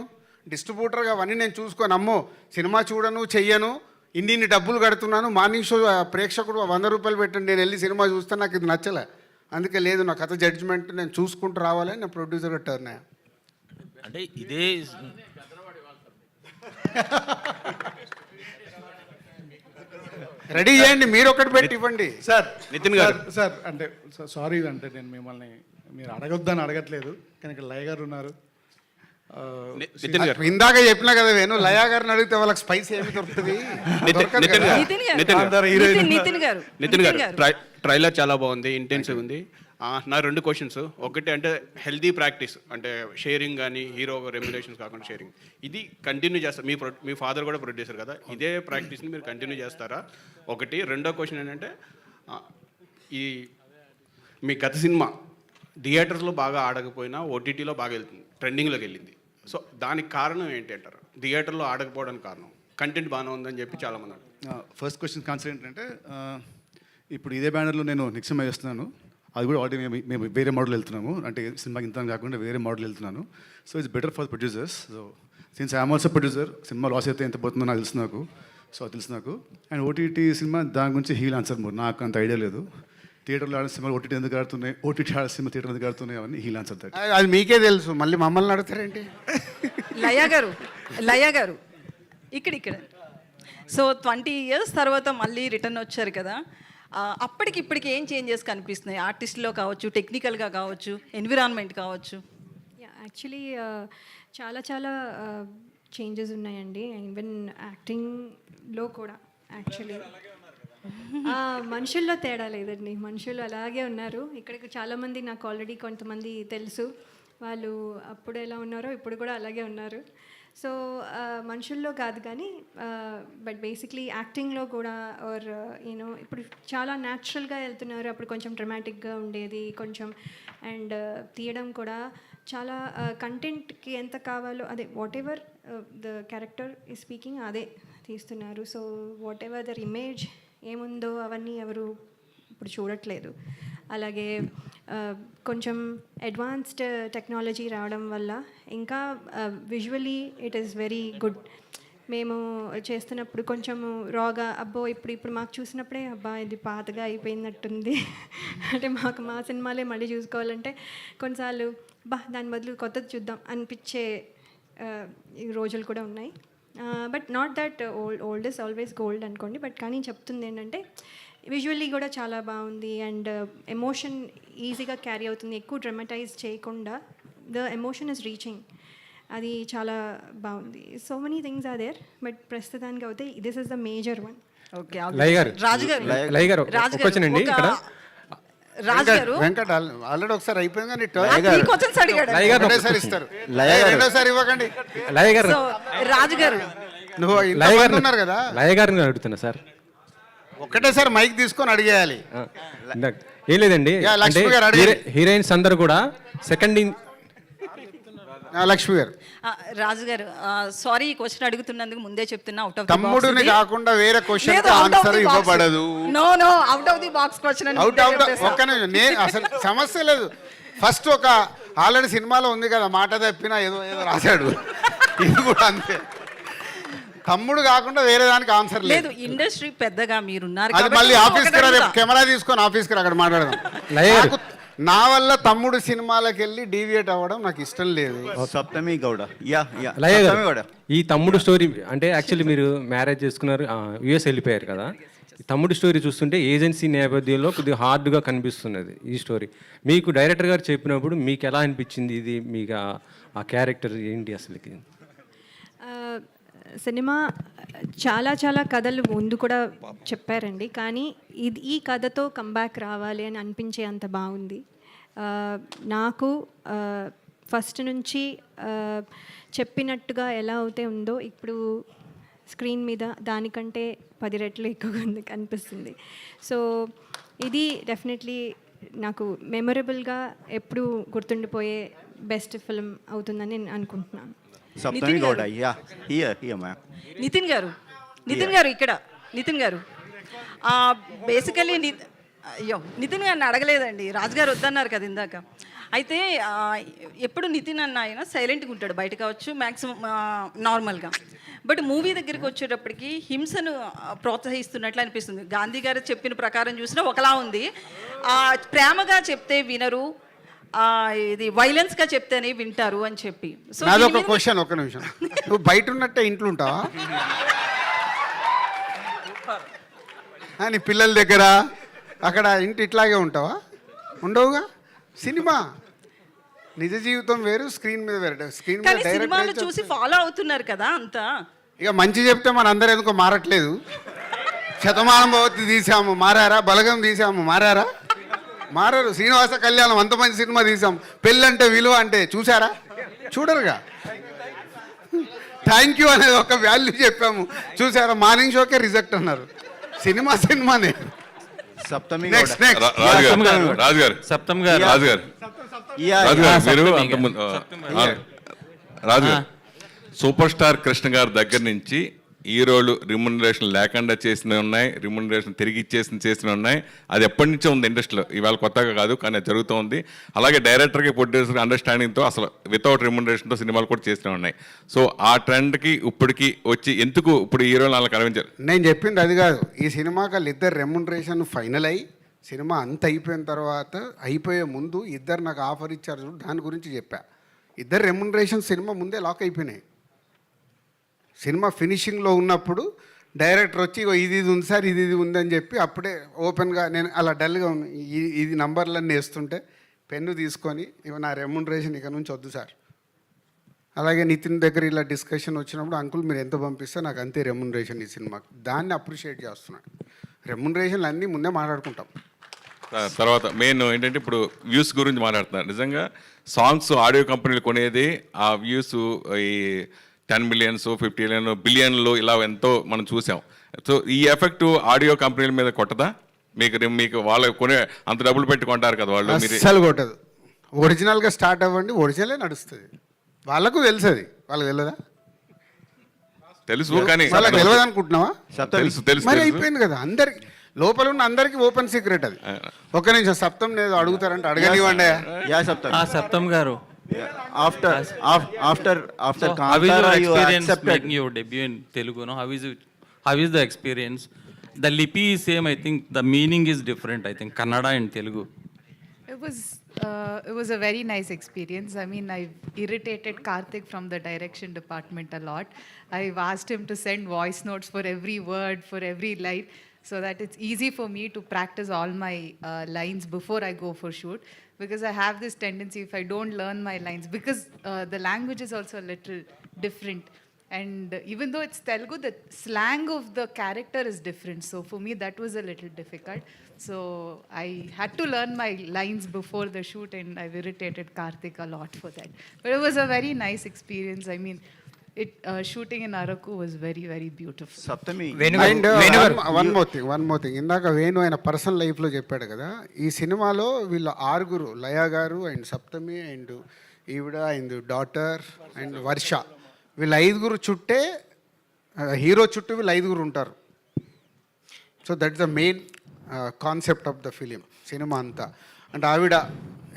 డిస్ట్రిబ్యూటర్గా అవన్నీ నేను చూసుకొని, అమ్మో సినిమా చూడను, చెయ్యను, ఇన్ని డబ్బులు కడుతున్నాను, మార్నింగ్ షో ప్రేక్షకుడు 100 రూపాయలు పెట్టండి, నేను వెళ్ళి సినిమా చూస్తే నాకు ఇది నచ్చలే, అందుకే లేదు నా కథ జడ్జిమెంట్ నేను చూసుకుంటూ రావాలని నేను ప్రొడ్యూసర్గా టర్న్ అయ్యా. అంటే ఇదే రెడీ చేయండి, మీరు ఒకటి పెట్టి ఇవ్వండి. సార్ నితిన్ గారు. సార్ అంటే సారీ, అంటే నేను మిమ్మల్ని మీరు అడగొద్దని అడగట్లేదు, కానీ ఇక్కడ లయ గారు ఉన్నారు. నితిన్ గారు, ఇందాక చెప్పినా కదా వేణు, లయా గారిని అడిగితే వాళ్ళకి స్పైస్ ఏమి దొరుకుతుంది? నితిన్ గారు ట్రైలర్ చాలా బాగుంది, ఇంటెన్సివ్ ఉంది. నా 2 క్వశ్చన్స్. ఒకటి అంటే హెల్దీ ప్రాక్టీస్, అంటే షేరింగ్ కానీ హీరో రెమ్యునరేషన్స్ కాకుండా షేరింగ్, ఇది కంటిన్యూ చేస్తారు. మీ ఫాదర్ కూడా ప్రొడ్యూసర్ కదా, ఇదే ప్రాక్టీస్ని మీరు కంటిన్యూ చేస్తారా? ఒకటి. రెండో క్వశ్చన్ ఏంటంటే, ఈ మీ గత సినిమా థియేటర్స్లో బాగా ఆడకపోయినా ఓటీటీలో బాగా వెళ్తుంది, ట్రెండింగ్లోకి వెళ్ళింది. సో దానికి కారణం ఏంటి అంటారు? థియేటర్లో ఆడకపోవడానికి కారణం కంటెంట్ బాగానే ఉందని చెప్పి చాలామంది అంటారు. ఫస్ట్ క్వశ్చన్ ఆన్సర్ ఏంటంటే, ఇప్పుడు ఇదే బ్యానర్లో నేను నిక్సిమా చేస్తున్నాను, అది కూడా ఆల్రెడీ మేము వేరే మోడల్ వెళ్తున్నాము, అంటే సినిమాకి ఇంత కాకుండా వేరే మోడల్ వెళ్తున్నాను. So it's better for producers. So since I'm also producer, cinema loss అయితే ఎంత పోతుందో నాకు తెలుసు నాకు. సో అది తెలుసు నాకు. అండ్ ఓటీటీ సినిమా దాని గురించి హీల్ ఆన్సర్ మోర్, నాకు అంత ఐడియా లేదు. థియేటర్లో ఆడే సినిమాలు ఓటీటీ ఎందుకు ఆడుతున్నాయి, ఓటీటీ ఆడే సినిమా థియేటర్ ఎందుకు ఆడుతున్నాయి, అవన్నీ హీల్ ఆన్సర్ దట్. అది మీకే తెలుసు, మళ్ళీ మమ్మల్ని అడుగుతారేంటి? లయ గారు ఇక్కడ సో 20 years తర్వాత మళ్ళీ రిటర్న్ వచ్చారు కదా, అప్పటికి ఇప్పటికి ఏం చేంజెస్ కనిపిస్తున్నాయి? ఆర్టిస్ట్లో కావచ్చు, టెక్నికల్గా కావచ్చు, ఎన్విరాన్మెంట్ కావచ్చు. యాక్చువల్లీ చాలా చాలా చేంజెస్ ఉన్నాయండి, ఈవెన్ యాక్టింగ్లో కూడా. యాక్చువల్లీ మనుషుల్లో తేడా లేదండి, మనుషులు అలాగే ఉన్నారు. ఇక్కడికి చాలామంది నాకు ఆల్రెడీ కొంతమంది తెలుసు, వాళ్ళు అప్పుడు ఎలా ఉన్నారో ఇప్పుడు కూడా అలాగే ఉన్నారు. సో మనుషుల్లో కాదు కానీ, బట్ బేసిక్లీ యాక్టింగ్లో కూడా ఆర్ యూనో ఇప్పుడు చాలా న్యాచురల్గా వెళ్తున్నారు. అప్పుడు కొంచెం డ్రమాటిక్గా ఉండేది కొంచెం, అండ్ తీయడం కూడా చాలా కంటెంట్కి ఎంత కావాలో అదే వాట్ ఎవర్ ద క్యారెక్టర్ ఈ స్పీకింగ్ అదే తీస్తున్నారు. So whatever their image ఏముందో అవన్నీ ఎవరు ఇప్పుడు చూడట్లేదు. అలాగే కొంచెం అడ్వాన్స్డ్ టెక్నాలజీ రావడం వల్ల ఇంకా visually it is very good. మేము చేస్తున్నప్పుడు కొంచెం రాగా అబ్బో ఇప్పుడు మాకు చూసినప్పుడే అబ్బా ఇది పాతగా అయిపోయినట్టుంది అంటే మాకు మా సినిమాలే మళ్ళీ చూసుకోవాలంటే కొన్నిసార్లు దాని బదులు కొత్తది చూద్దాం అనిపించే రోజులు కూడా ఉన్నాయి. But not that old is always gold అనుకోండి, బట్ కానీ చెప్తుంది ఏంటంటే విజువల్లీ కూడా చాలా బాగుంది అండ్ ఎమోషన్ ఈజీగా క్యారీ అవుతుంది, ఎక్కువ డ్రమటైజ్ చేయకుండా ద ఎమోషన్ ఇస్ రీచింగ్, అది చాలా బాగుంది. So many things are there, but ప్రస్తుతానికి అయితే this is the major one. Okay రాజుగారు వెంకట్ ఆల్రెడీ ఒకసారి అయిపోయింది కానీ ఇస్తారు, రెండోసారి ఇవ్వకండి. రాజుగారు నువ్వు ఉన్నారు కదా, లయ గారిని అడుగుతున్నా సార్, ఒక్కటేసారి మైక్ తీసుకొని అడిగేయాలి. ఏం లేదండి, హీరోయిన్స్ అందరు కూడా లక్ష్మి గారు. రాజు గారు సారీ, ఈ క్వశ్చన్ అడుగుతున్నందుకు ముందే చెప్తున్నా, అవుట్ ఆఫ్ తమ్ముడిని కాకుండా వేరే క్వశ్చన్ ఆన్సర్ ఇవ్వబడదు. No out of the box question. Out ఒక్క నిమిషం, నేను అసలు సమస్య లేదు. ఫస్ట్ ఒక ఆల్రెడీ సినిమాలో ఉంది కదా, మాట తప్పినా ఏదో రాశాడు, ఇది కూడా అంతే. తమ్ముడు కాకుండా వేరే దానికి ఆన్సర్ లేదు. ఇండస్ట్రీ పెద్దగా మీరున్నారు, అది మళ్ళీ ఆఫీస్కి రా, రేపు కెమెరా తీసుకొని ఆఫీస్కి రా, అక్కడ మాట్లాడదాం. నాకు నా వల్ల తమ్ముడు సినిమాలకు వెళ్ళి డీవియేట్ అవ్వడం నాకు ఇష్టం లేదు. సప్తమి గౌడ ఈ తమ్ముడు స్టోరీ అంటే యాక్చువల్లీ మీరు మ్యారేజ్ చేసుకున్నారు, యుఎస్ వెళ్ళిపోయారు కదా. ఈ తమ్ముడు స్టోరీ చూస్తుంటే ఏజెన్సీ నేపథ్యంలో కొద్దిగా హార్డ్గా కనిపిస్తున్నది ఈ స్టోరీ. మీకు డైరెక్టర్ గారు చెప్పినప్పుడు మీకు ఎలా అనిపించింది? ఇది మీకు ఆ క్యారెక్టర్ ఏంటి అసలుకి? సినిమా చాలా కథలు ముందు కూడా చెప్పారండి, కానీ ఈ కథతో కంబ్యాక్ రావాలి అని అనిపించే అంత బాగుంది. నాకు ఫస్ట్ నుంచి చెప్పినట్టుగా ఎలా అయితే ఉందో ఇప్పుడు స్క్రీన్ మీద దానికంటే 10 రెట్లు ఎక్కువగా అనిపిస్తుంది. సో ఇది డెఫినెట్లీ నాకు మెమొరబుల్గా ఎప్పుడు గుర్తుండిపోయే బెస్ట్ ఫిల్మ్ అవుతుందని నేను అనుకుంటున్నాను. సప్తమి గౌడ నితిన్ గారు ఇక్కడ నితిన్ గారు బేసికలీ నితిన్ గారిని అడగలేదండి, రాజుగారు వద్దన్నారు కదా ఇందాక. అయితే ఎప్పుడు నితిన్ అన్న ఆయన సైలెంట్గా ఉంటాడు, బయట కావచ్చు మ్యాక్సిమం నార్మల్గా. బట్ మూవీ దగ్గరికి వచ్చేటప్పటికి హింసను ప్రోత్సహిస్తున్నట్లు అనిపిస్తుంది. గాంధీ గారు చెప్పిన ప్రకారం చూసినా ఒకలా ఉంది. ప్రేమగా చెప్తే వినరు, ఇది వైలెన్స్గా చెప్తేనే వింటారు అని చెప్పి. సో నాదొక క్వశ్చన్, ఒక నిమిషం. నువ్వు బయట ఉన్నట్టే ఇంట్లో ఉంటావా? నీ పిల్లల దగ్గర అక్కడ ఇంటి ఇట్లాగే ఉంటావా? ఉండవుగా. సినిమా నిజ జీవితం వేరు, స్క్రీన్ మీద వేరు. స్క్రీన్ మీద సినిమాలు చూసి ఫాలో అవుతున్నారు కదా అంతా. ఇక మంచి చెప్తే మన అందరు ఎందుకో మారట్లేదు. శతమానం భవతి తీసాము, మారారా? బలగం తీసాము, మారారా? మారరు. శ్రీనివాస కళ్యాణం అంత మంచి సినిమా తీసాం, పెళ్ళంటే విలువ అంటే చూసారా? చూడరుగా. థ్యాంక్ యూ అనేది ఒక వాల్యూ చెప్పాము, చూసారా? మార్నింగ్ షోకే రిజెక్ట్ అన్నారు. సినిమానే. సప్తమి నెక్స్ట్ రాజుగారు, సూపర్ స్టార్ కృష్ణ గారి దగ్గర నుంచి హీరోలు రిమ్యునరేషన్ లేకుండా చేసినవి ఉన్నాయి, రిమ్యునరేషన్ తిరిగి చేసినవి ఉన్నాయి. అది ఎప్పటి నుంచో ఉంది ఇండస్ట్రీలో, ఇవాళ కొత్తగా కాదు, కానీ అది జరుగుతూ ఉంది. అలాగే డైరెక్టర్కి ప్రొడ్యూసర్కి అండర్స్టాండింగ్తో అసలు వితౌట్ రిమ్యునరేషన్తో సినిమాలు కూడా చేసినవి ఉన్నాయి. సో ఆ ట్రెండ్కి ఇప్పటికి వచ్చి ఎందుకు ఇప్పుడు హీరోలు అలా కనిపించారు? నేను చెప్పింది అది కాదు. ఈ సినిమాకి వాళ్ళిద్దరు రెమ్యునరేషన్ ఫైనల్ అయ్యి సినిమా అంత అయిపోయిన తర్వాత, అయిపోయే ముందు ఇద్దరు నాకు ఆఫర్ ఇచ్చారు చూడు, దాని గురించి చెప్పా. ఇద్దరు రెమ్యునరేషన్ సినిమా ముందే లాక్ అయిపోయినాయి. సినిమా ఫినిషింగ్లో ఉన్నప్పుడు డైరెక్టర్ వచ్చి ఇది ఉంది సార్, ఇది ఉందని చెప్పి అప్పుడే ఓపెన్గా నేను అలా డల్గా ఇది నంబర్లన్నీ వేస్తుంటే పెన్ను తీసుకొని ఇవి నా రెమ్యునరేషన్ ఇక నుంచి వద్దు సార్. అలాగే నితిన్ దగ్గర ఇలా డిస్కషన్ వచ్చినప్పుడు, అంకుల్ మీరు ఎంత పంపిస్తే నాకు అంతే రెమ్యునరేషన్ ఈ సినిమాకి. దాన్ని అప్రిషియేట్ చేస్తున్నాను. రెమ్యునరేషన్లు అన్నీ ముందే మాట్లాడుకుంటాం. తర్వాత మెయిన్ ఏంటంటే ఇప్పుడు వ్యూస్ గురించి మాట్లాడుతున్నారు. నిజంగా సాంగ్స్ ఆడియో కంపెనీలు కొనేది ఆ వ్యూస్ ఈ 10 మిలియన్స్ 50 మిలియన్ బిలియన్లు ఇలా ఎంతో మనం చూసాం. సో ఈ ఎఫెక్ట్ ఆడియో కంపెనీల మీద కొట్టదా? మీకు వాళ్ళు కొనే అంత డబ్బులు పెట్టి కొంటారు కదా వాళ్ళు. అస్సలు కొట్టదు. ఒరిజినల్గా స్టార్ట్ అవ్వండి, ఒరిజినలే నడుస్తుంది. వాళ్ళకు తెలుసు, అది వాళ్ళకి తెలియదా? తెలుసు, కానీ వాళ్ళకి తెలియదు అనుకుంటున్నావా? తెలుసు మరి అయిపోయింది కదా. అందరికి లోపల ఉన్న అందరికి ఓపెన్ సీక్రెట్ అది. ఒక్క నిమిషం, సప్తం నేను అడుగుతారంటే అడగనివ్వండి. సప్తం గారు, after how is your experience making your debut in Telugu? No, how is the experience? The lipi is same, I think the meaning is different, I think Kannada and Telugu. It was a very nice experience. I mean, I've irritated Karthik from the direction department a lot. I've asked him to send voice notes for every word, for every line, so that it's easy for me to practice all my lines before I go for shoot. Because I have this tendency, if I don't learn my lines, because the language is also a little different. And even though it's Telugu, the slang of the character is different. So for me, that was a little difficult. So I had to learn my lines before the shoot, and I've irritated Karthik a lot for that. But it was a very nice experience. I mean, shooting in Araku was very, very beautiful. Saptami one more thing ఇందాక వేణు ఆయన personal లైఫ్లో చెప్పాడు కదా. ఈ సినిమాలో వీళ్ళ 6 లయ గారు and Saptami and ఈవిడ అండ్ డాటర్ అండ్ వర్ష, వీళ్ళ 5 చుట్టే హీరో చుట్టూ వీళ్ళు 5 ఉంటారు. So that is the main concept of the film, cinema అంతా. అంటే ఆవిడ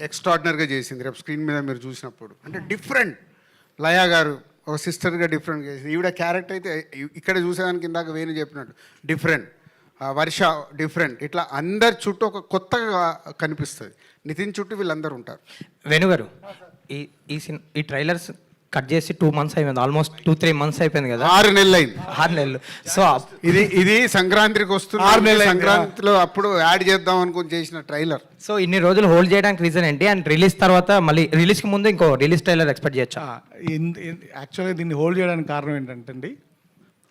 ఎక్స్ట్రాడినరీగా చేసింది. రేపు స్క్రీన్ మీద మీరు చూసినప్పుడు అంటే డిఫరెంట్. లయా గారు ఒక సిస్టర్గా డిఫరెంట్గా చేసింది. ఈవిడ క్యారెక్టర్ అయితే ఇక్కడ చూసేదానికి ఇందాక వేణు చెప్పినట్టు డిఫరెంట్, వర్ష డిఫరెంట్. ఇట్లా అందరి చుట్టూ ఒక కొత్తగా కనిపిస్తుంది. నితిన్ చుట్టూ వీళ్ళందరూ ఉంటారు. వేణుగారు, ఈ ట్రైలర్స్ కట్ చేసి 2 months అయిపోయింది, ఆల్మోస్ట్ 2-3 months అయిపోయింది కదా. 6 నెలలు అయింది. 6 నెలలు. సో ఇది సంక్రాంతికి వస్తుంది. 6 నెలలు సంక్రాంతిలో అప్పుడు యాడ్ చేద్దాం అనుకుని చేసిన ట్రైలర్. సో ఇన్ని రోజులు హోల్డ్ చేయడానికి రీజన్ ఏంటి? అండ్ రిలీజ్ తర్వాత మళ్ళీ రిలీజ్కి ముందు ఇంకో రిలీజ్ ట్రైలర్ ఎక్స్పెక్ట్ చేయొచ్చా? యాక్చువల్గా దీన్ని హోల్డ్ చేయడానికి కారణం ఏంటంటే అండి,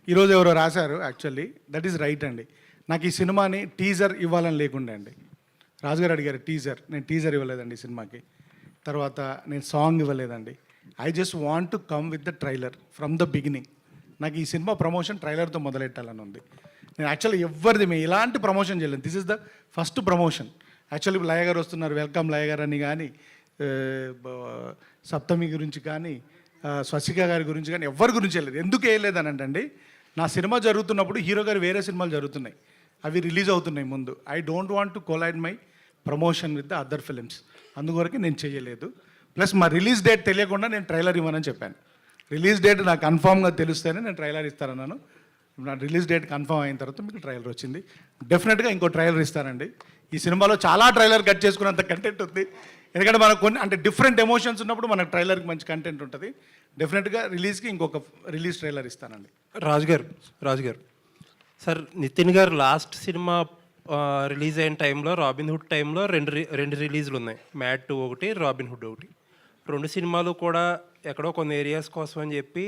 ఈరోజు ఎవరో రాశారు, యాక్చువల్లీ దట్ ఈస్ రైట్ అండి. నాకు ఈ సినిమాని టీజర్ ఇవ్వాలని లేకుండే అండి. రాజుగారు అడిగారు టీజర్, నేను టీజర్ ఇవ్వలేదండి ఈ సినిమాకి. తర్వాత నేను సాంగ్ ఇవ్వలేదండి. I just want to come with the trailer from the beginning. నాకు ఈ సినిమా ప్రమోషన్ ట్రైలర్తో మొదలెట్టాలని ఉంది. నేను యాక్చువల్లీ ఎవరిది మేము ఇలాంటి ప్రమోషన్ చేయలేదు. This is the first promotion. Actually Laya గారు వస్తున్నారు, వెల్కమ్ లయ గారు అని కానీ, సప్తమి గురించి కానీ, స్వసిక గారి గురించి కానీ ఎవరి గురించి వెళ్ళలేదు. ఎందుకు వేయలేదు అని అంటే, నా సినిమా జరుగుతున్నప్పుడు హీరో గారు వేరే సినిమాలు జరుగుతున్నాయి, అవి రిలీజ్ అవుతున్నాయి ముందు. I don't want to collide my promotion with the other films. అందువరకు నేను చేయలేదు. ప్లస్ మా రిలీజ్ డేట్ తెలియకుండా నేను ట్రైలర్ ఇవ్వనని చెప్పాను. రిలీజ్ డేట్ నాకు కన్ఫామ్గా తెలిస్తేనే నేను ట్రైలర్ ఇస్తానన్నాను. నా రిలీజ్ డేట్ కన్ఫామ్ అయిన తర్వాత మీకు ట్రైలర్ వచ్చింది. డెఫినెట్గా ఇంకో ట్రైలర్ ఇస్తానండి. ఈ సినిమాలో చాలా ట్రైలర్ కట్ చేసుకున్నంత కంటెంట్ ఉంది. ఎందుకంటే మనకు కొన్ని అంటే డిఫరెంట్ ఎమోషన్స్ ఉన్నప్పుడు మనకు ట్రైలర్కి మంచి కంటెంట్ ఉంటుంది. డెఫినెట్గా రిలీజ్కి ఇంకొక రిలీజ్ ట్రైలర్ ఇస్తానండి. రాజు గారు సార్, నితిన్ గారు లాస్ట్ సినిమా రిలీజ్ అయిన టైంలో, రాబిన్ హుడ్ టైంలో రెండు రిలీజ్లు ఉన్నాయి. మ్యాడ్ 2 ఒకటి, రాబిన్ హుడ్ ఒకటి. 2 సినిమాలు కూడా ఎక్కడో కొన్ని ఏరియాస్ కోసం అని చెప్పి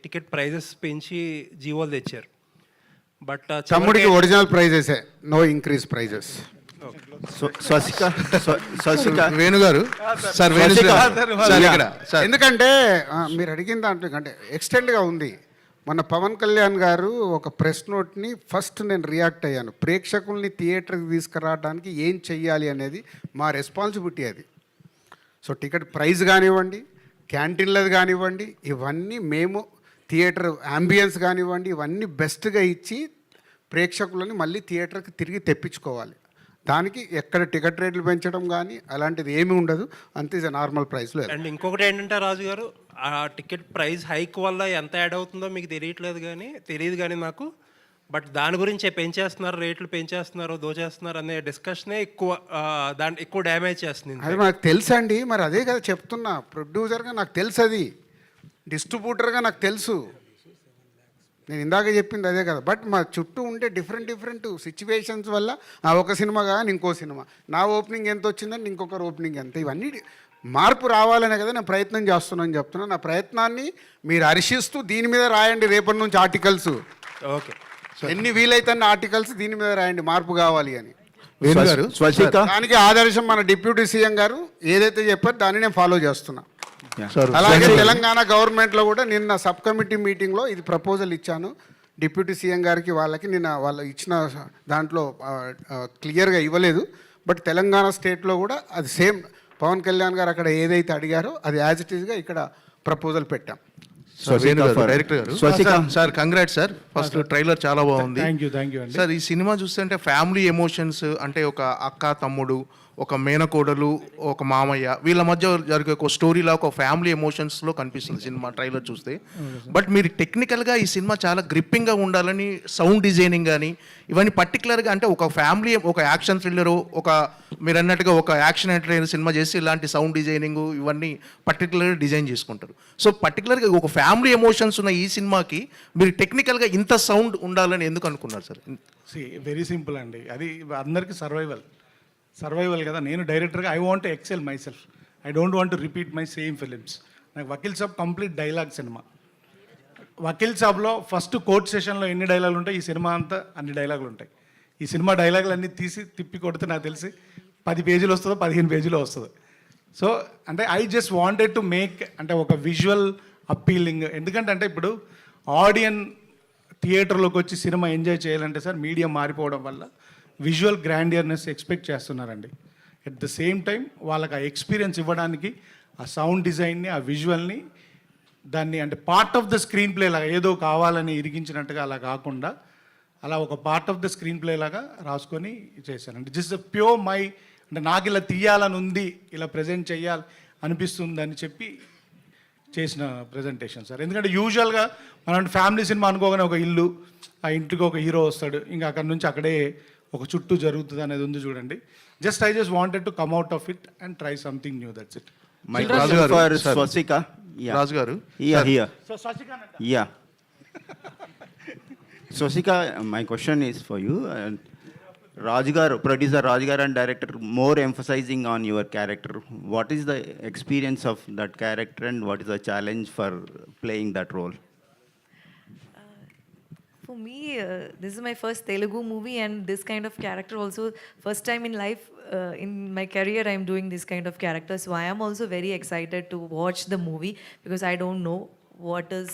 టికెట్ ప్రైజెస్ పెంచి జీవోలు తెచ్చారు. బట్ తమ్ముడికి original prices, no increase prices. వేణుగారు సార్, ఎందుకంటే మీరు అడిగిన దాంట్లో అంటే ఎక్స్టెండ్గా ఉంది. మన పవన్ కళ్యాణ్ గారు ఒక ప్రెస్ నోట్ని ఫస్ట్ నేను రియాక్ట్ అయ్యాను. ప్రేక్షకుల్ని థియేటర్కి తీసుకురావడానికి ఏం చెయ్యాలి అనేది మా రెస్పాన్సిబిలిటీ అది. సో టికెట్ ప్రైస్ కానివ్వండి, క్యాంటీన్లది కానివ్వండి, ఇవన్నీ మేము థియేటర్ యాంబియన్స్ కానివ్వండి, ఇవన్నీ బెస్ట్గా ఇచ్చి ప్రేక్షకులని మళ్ళీ థియేటర్కి తిరిగి తెప్పించుకోవాలి. దానికి ఎక్కడ టికెట్ రేట్లు పెంచడం కానీ అలాంటిది ఏమీ ఉండదు. అంతే నార్మల్ ప్రైస్లో. అండ్ ఇంకొకటి ఏంటంటే రాజు గారు, ఆ టికెట్ ప్రైస్ హైక్ వల్ల ఎంత యాడ్ అవుతుందో మీకు తెలియదు కానీ నాకు. బట్ దాని గురించే పెంచేస్తున్నారు, రేట్లు పెంచేస్తున్నారు, దోచేస్తున్నారు అనే డిస్కషనే ఎక్కువ డ్యామేజ్ చేస్తుంది. అది నాకు తెలుసు అండి. మరి అదే కదా చెప్తున్నా, ప్రొడ్యూసర్గా నాకు తెలుసు, అది డిస్ట్రిబ్యూటర్గా నాకు తెలుసు. నేను ఇందాక చెప్పింది అదే కదా. బట్ మా చుట్టూ ఉండే డిఫరెంట్ సిచ్యువేషన్స్ వల్ల ఒక సినిమా కానీ ఇంకో సినిమా, నా ఓపెనింగ్ ఎంత వచ్చిందని ఇంకొకరు ఓపెనింగ్ ఎంత, ఇవన్నీ మార్పు రావాలనే కదా నేను ప్రయత్నం చేస్తున్నాను చెప్తున్నాను. నా ప్రయత్నాన్ని మీరు హర్షిస్తూ దీని మీద రాయండి రేపటి నుంచి ఆర్టికల్స్. ఓకే, ఎన్ని వీలైతే ఆర్టికల్స్ దీని మీద రాయండి, మార్పు కావాలి అని. దానికి ఆదర్శం మన డిప్యూటీ సీఎం గారు ఏదైతే చెప్పారో దాన్ని నేను ఫాలో చేస్తున్నా. అలాగే తెలంగాణ గవర్నమెంట్లో కూడా నిన్న సబ్ కమిటీ మీటింగ్లో ఇది ప్రపోజల్ ఇచ్చాను డిప్యూటీ సీఎం గారికి. నిన్న వాళ్ళు ఇచ్చిన దాంట్లో క్లియర్గా ఇవ్వలేదు. బట్ తెలంగాణ స్టేట్లో కూడా అది సేమ్ పవన్ కళ్యాణ్ గారు అక్కడ ఏదైతే అడిగారో అది యాజ్ ఇట్ ఈస్గా ఇక్కడ ప్రపోజల్ పెట్టాం. డైరెక్టర్ గారు sir, congrats sir. First trailer చాలా బాగుంది. థ్యాంక్ యూ సార్, ఈ సినిమా చూస్తుంటే ఫ్యామిలీ ఎమోషన్స్ అంటే ఒక అక్క తమ్ముడు, ఒక మేనకోడలు, ఒక మామయ్య, వీళ్ళ మధ్య జరిగే ఒక స్టోరీలా ఒక ఫ్యామిలీ ఎమోషన్స్లో కనిపిస్తుంది సినిమా ట్రైలర్ చూస్తే. బట్ మీరు టెక్నికల్గా ఈ సినిమా చాలా గ్రిప్పింగ్గా ఉండాలని సౌండ్ డిజైనింగ్ కానీ ఇవన్నీ పర్టికులర్గా అంటే ఒక ఫ్యామిలీ, ఒక యాక్షన్ థ్రిల్లరు, ఒక మీరు అన్నట్టుగా ఒక యాక్షన్ ఎంటర్టైనర్ సినిమా చేసి ఇలాంటి సౌండ్ డిజైనింగ్ ఇవన్నీ పర్టికులర్గా డిజైన్ చేసుకుంటారు. సో పర్టికులర్గా ఒక ఫ్యామిలీ ఎమోషన్స్ ఉన్న ఈ సినిమాకి మీరు టెక్నికల్గా ఇంత సౌండ్ ఉండాలని ఎందుకు అనుకున్నారు సార్? వెరీ సింపుల్ అండి, అది అందరికీ సర్వైవల్ కదా. నేను డైరెక్టర్గా I want to excel myself. I don't want to repeat my same films. నాకు వకీల్ సాబ్ కంప్లీట్ డైలాగ్ సినిమా. వకీల్ సాబ్లో ఫస్ట్ కోర్ట్ సెషన్లో ఎన్ని డైలాగులు ఉంటాయి, ఈ సినిమా అంతా అన్ని డైలాగులు ఉంటాయి. ఈ సినిమా డైలాగులు అన్నీ తీసి తిప్పి కొడితే నాకు తెలిసి 10 పేజీలు వస్తుందో 15 పేజీలో వస్తుంది. సో అంటే I just wanted to make అంటే ఒక విజువల్ అప్పీలింగ్. ఎందుకంటే ఇప్పుడు ఆడియన్ థియేటర్లోకి వచ్చి సినిమా ఎంజాయ్ చేయాలంటే సార్ మీడియం మారిపోవడం వల్ల విజువల్ గ్రాండియర్నెస్ ఎక్స్పెక్ట్ చేస్తున్నారండి. అట్ ద సేమ్ టైం వాళ్ళకి ఆ ఎక్స్పీరియన్స్ ఇవ్వడానికి ఆ సౌండ్ డిజైన్ని, ఆ విజువల్ని, దాన్ని అంటే part of the screen play లాగా ఏదో కావాలని ఇరిగించినట్టుగా అలా కాకుండా అలా ఒక part of the screen play లాగా రాసుకొని చేశాను. అంటే జస్ట్ ప్యూర్ మై, అంటే నాకు ఇలా తీయాలని ఉంది, ఇలా ప్రజెంట్ చేయాలి అనిపిస్తుంది అని చెప్పి చేసిన ప్రజెంటేషన్ సార్. ఎందుకంటే యూజువల్గా మనం ఫ్యామిలీ సినిమా అనుకోగానే ఒక ఇల్లు, ఆ ఇంటికి ఒక హీరో వస్తాడు, ఇంకా అక్కడ నుంచి అక్కడే ఒక చుట్టూ జరుగుతుంది అనేది ఉంది చూడండి. I just wanted to come out of it and try something new, that's it. My question for Swastika. Yeah. Raj garu. Here. So Swastika, Yeah. Swastika, my question is for you. Rajgar, producer Rajgar and director more emphasizing on your character. What is the experience of that character and what is the challenge for playing that role? For me, this is my first Telugu movie and this kind of character also first time in life, in my career I am doing this kind of character. So I am also very excited to watch the movie because I don't know what is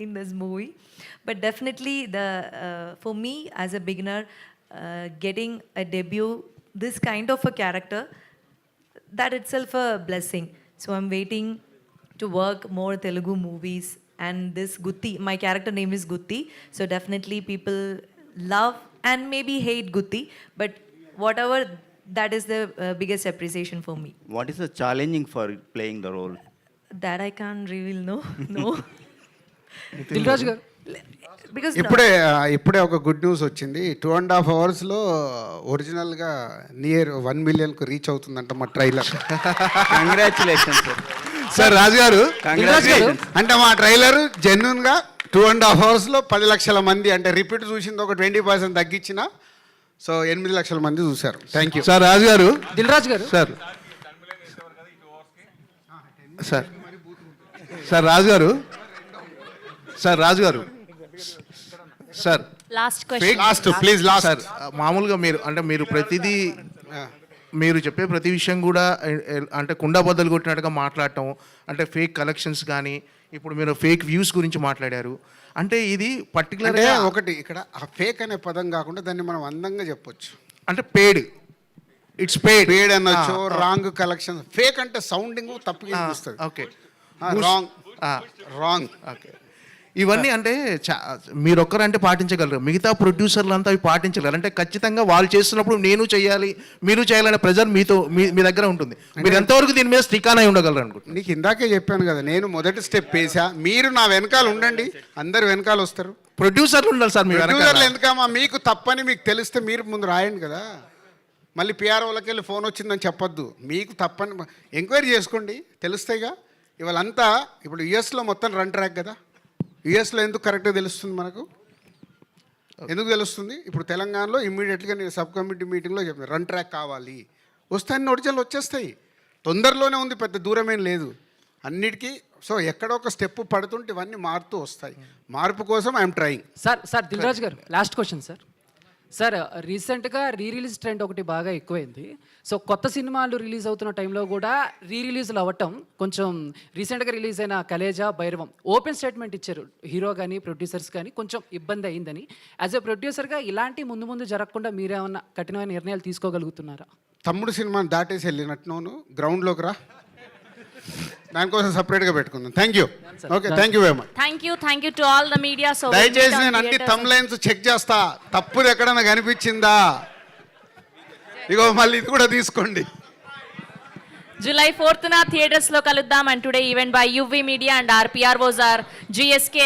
in this movie. But definitely for me as a beginner, getting a debut, this kind of a character, that itself a blessing. So I'm waiting to work more Telugu movies. And this Gutti, my character name is Gutti. So definitely people love and maybe hate Gutti. But whatever, that is the biggest appreciation for me. What is the challenging for playing the role? That I can't reveal, no. Dil Raju గారు, Because ఇప్పుడే ఒక good news వచ్చింది. 2.5 అవర్స్లో ఒరిజినల్గా near 1 మిలియన్కు reach అవుతుందంట మా trailer. Congratulations, sir. Sir రాజు గారు, Congratulations. అంటే మా ట్రైలర్ జెన్యున్గా 2.5 అవర్స్లో 10 లక్షల మంది, అంటే రిపీట్ చూసింది ఒక 20% తగ్గించిన, సో 8 లక్షల మంది చూశారు. థ్యాంక్ యూ సార్ రాజు గారు. దిల్రాజు గారు, సార్ సార్ సార్ రాజు గారు, సార్ రాజు గారు, sir last please last. Sir మామూలుగా మీరు ప్రతిదీ మీరు చెప్పే ప్రతి విషయం కూడా అంటే కుండా బద్దలు కొట్టినట్టుగా మాట్లాడటం, అంటే ఫేక్ కలెక్షన్స్ కానీ, ఇప్పుడు మీరు ఫేక్ వ్యూస్ గురించి మాట్లాడారు. అంటే ఇది పర్టికులర్గా ఒకటి ఇక్కడ ఆ ఫేక్ అనే పదం కాకుండా దాన్ని మనం అందంగా చెప్పొచ్చు. అంటే పేడ్, ఇట్స్ పేడ్ అనొచ్చు, రాంగ్ కలెక్షన్. ఫేక్ అంటే సౌండింగ్ తప్పుగా చూస్తుంది. Okay, wrong. ఓకే, ఇవన్నీ అంటే మీరు ఒక్కరంటే పాటించగలరు, మిగతా ప్రొడ్యూసర్లు అంతా అవి పాటించగలరు. అంటే ఖచ్చితంగా వాళ్ళు చేస్తున్నప్పుడు నేను చేయాలి, మీరు చేయాలనే ప్రెజర్ మీ దగ్గర ఉంటుంది. మీరు ఎంతవరకు దీని మీద స్టిక్ అయి ఉండగలరు అనుకుంటున్నాను. నీకు ఇందాకే చెప్పాను కదా, నేను మొదటి స్టెప్ వేసా, మీరు నా వెనకాల ఉండండి, అందరు వెనకాల వస్తారు. ప్రొడ్యూసర్లు ఉండాలి సార్, మీ ప్రొడ్యూసర్లు ఎందుకమ్మా, మీకు తప్పని మీకు తెలిస్తే మీరు ముందు రాయండి కదా. మళ్ళీ పిఆర్ఓలకి వెళ్ళి ఫోన్ వచ్చిందని చెప్పొద్దు. మీకు తప్పని ఎంక్వైరీ చేసుకోండి, తెలుస్తాయిగా. ఇవాళంతా ఇప్పుడు యుఎస్లో మొత్తం రన్ ట్రాక్ కదా. యుఎస్లో ఎందుకు కరెక్ట్గా తెలుస్తుంది మనకు? ఎందుకు తెలుస్తుంది? ఇప్పుడు తెలంగాణలో ఇమ్మీడియట్గా నేను సబ్ కమిటీ మీటింగ్లో చెప్పాను, రన్ ట్రాక్ కావాలి. వస్తాయని ఒరిజినల్ వచ్చేస్తాయి, తొందరలోనే ఉంది, పెద్ద దూరమేం లేదు అన్నిటికీ. సో ఎక్కడో ఒక స్టెప్ పడుతుంటే ఇవన్నీ మారుతూ వస్తాయి. మార్పు కోసం ఐఎమ్ ట్రయింగ్. సార్ దిల్రాజు గారు, లాస్ట్ క్వశ్చన్ సార్. రీసెంట్గా రిలీజ్ ట్రెండ్ ఒకటి బాగా ఎక్కువైంది. సో కొత్త సినిమాలు రిలీజ్ అవుతున్న టైంలో కూడా రిలీజ్లు అవ్వటం, కొంచెం రీసెంట్గా రిలీజ్ అయిన కలేజా, భైరవం ఓపెన్ స్టేట్మెంట్ ఇచ్చారు హీరో కానీ ప్రొడ్యూసర్స్ కానీ, కొంచెం ఇబ్బంది అయిందని. యాజ్ ఎ ప్రొడ్యూసర్గా ఇలాంటి ముందు జరగకుండా మీరేమన్నా కఠినమైన నిర్ణయాలు తీసుకోగలుగుతున్నారా? తమ్ముడు సినిమాని దాటేసి వెళ్ళినట్టును గ్రౌండ్లోకి రా, దానికోసం సపరేట్గా పెట్టుకుందాం. Thank you. Okay, thank you very much. Thank you to all the media. So దయచేసి నేను అన్ని థంబ్ లైన్స్ చెక్ చేస్తా, తప్పుది ఎక్కడన్నా కనిపించిందా, ఇగో మళ్ళీ ఇది కూడా తీసుకోండి. July 4th థియేటర్స్ లో కలుద్దాం. And today event by UV media and our PROs are GSK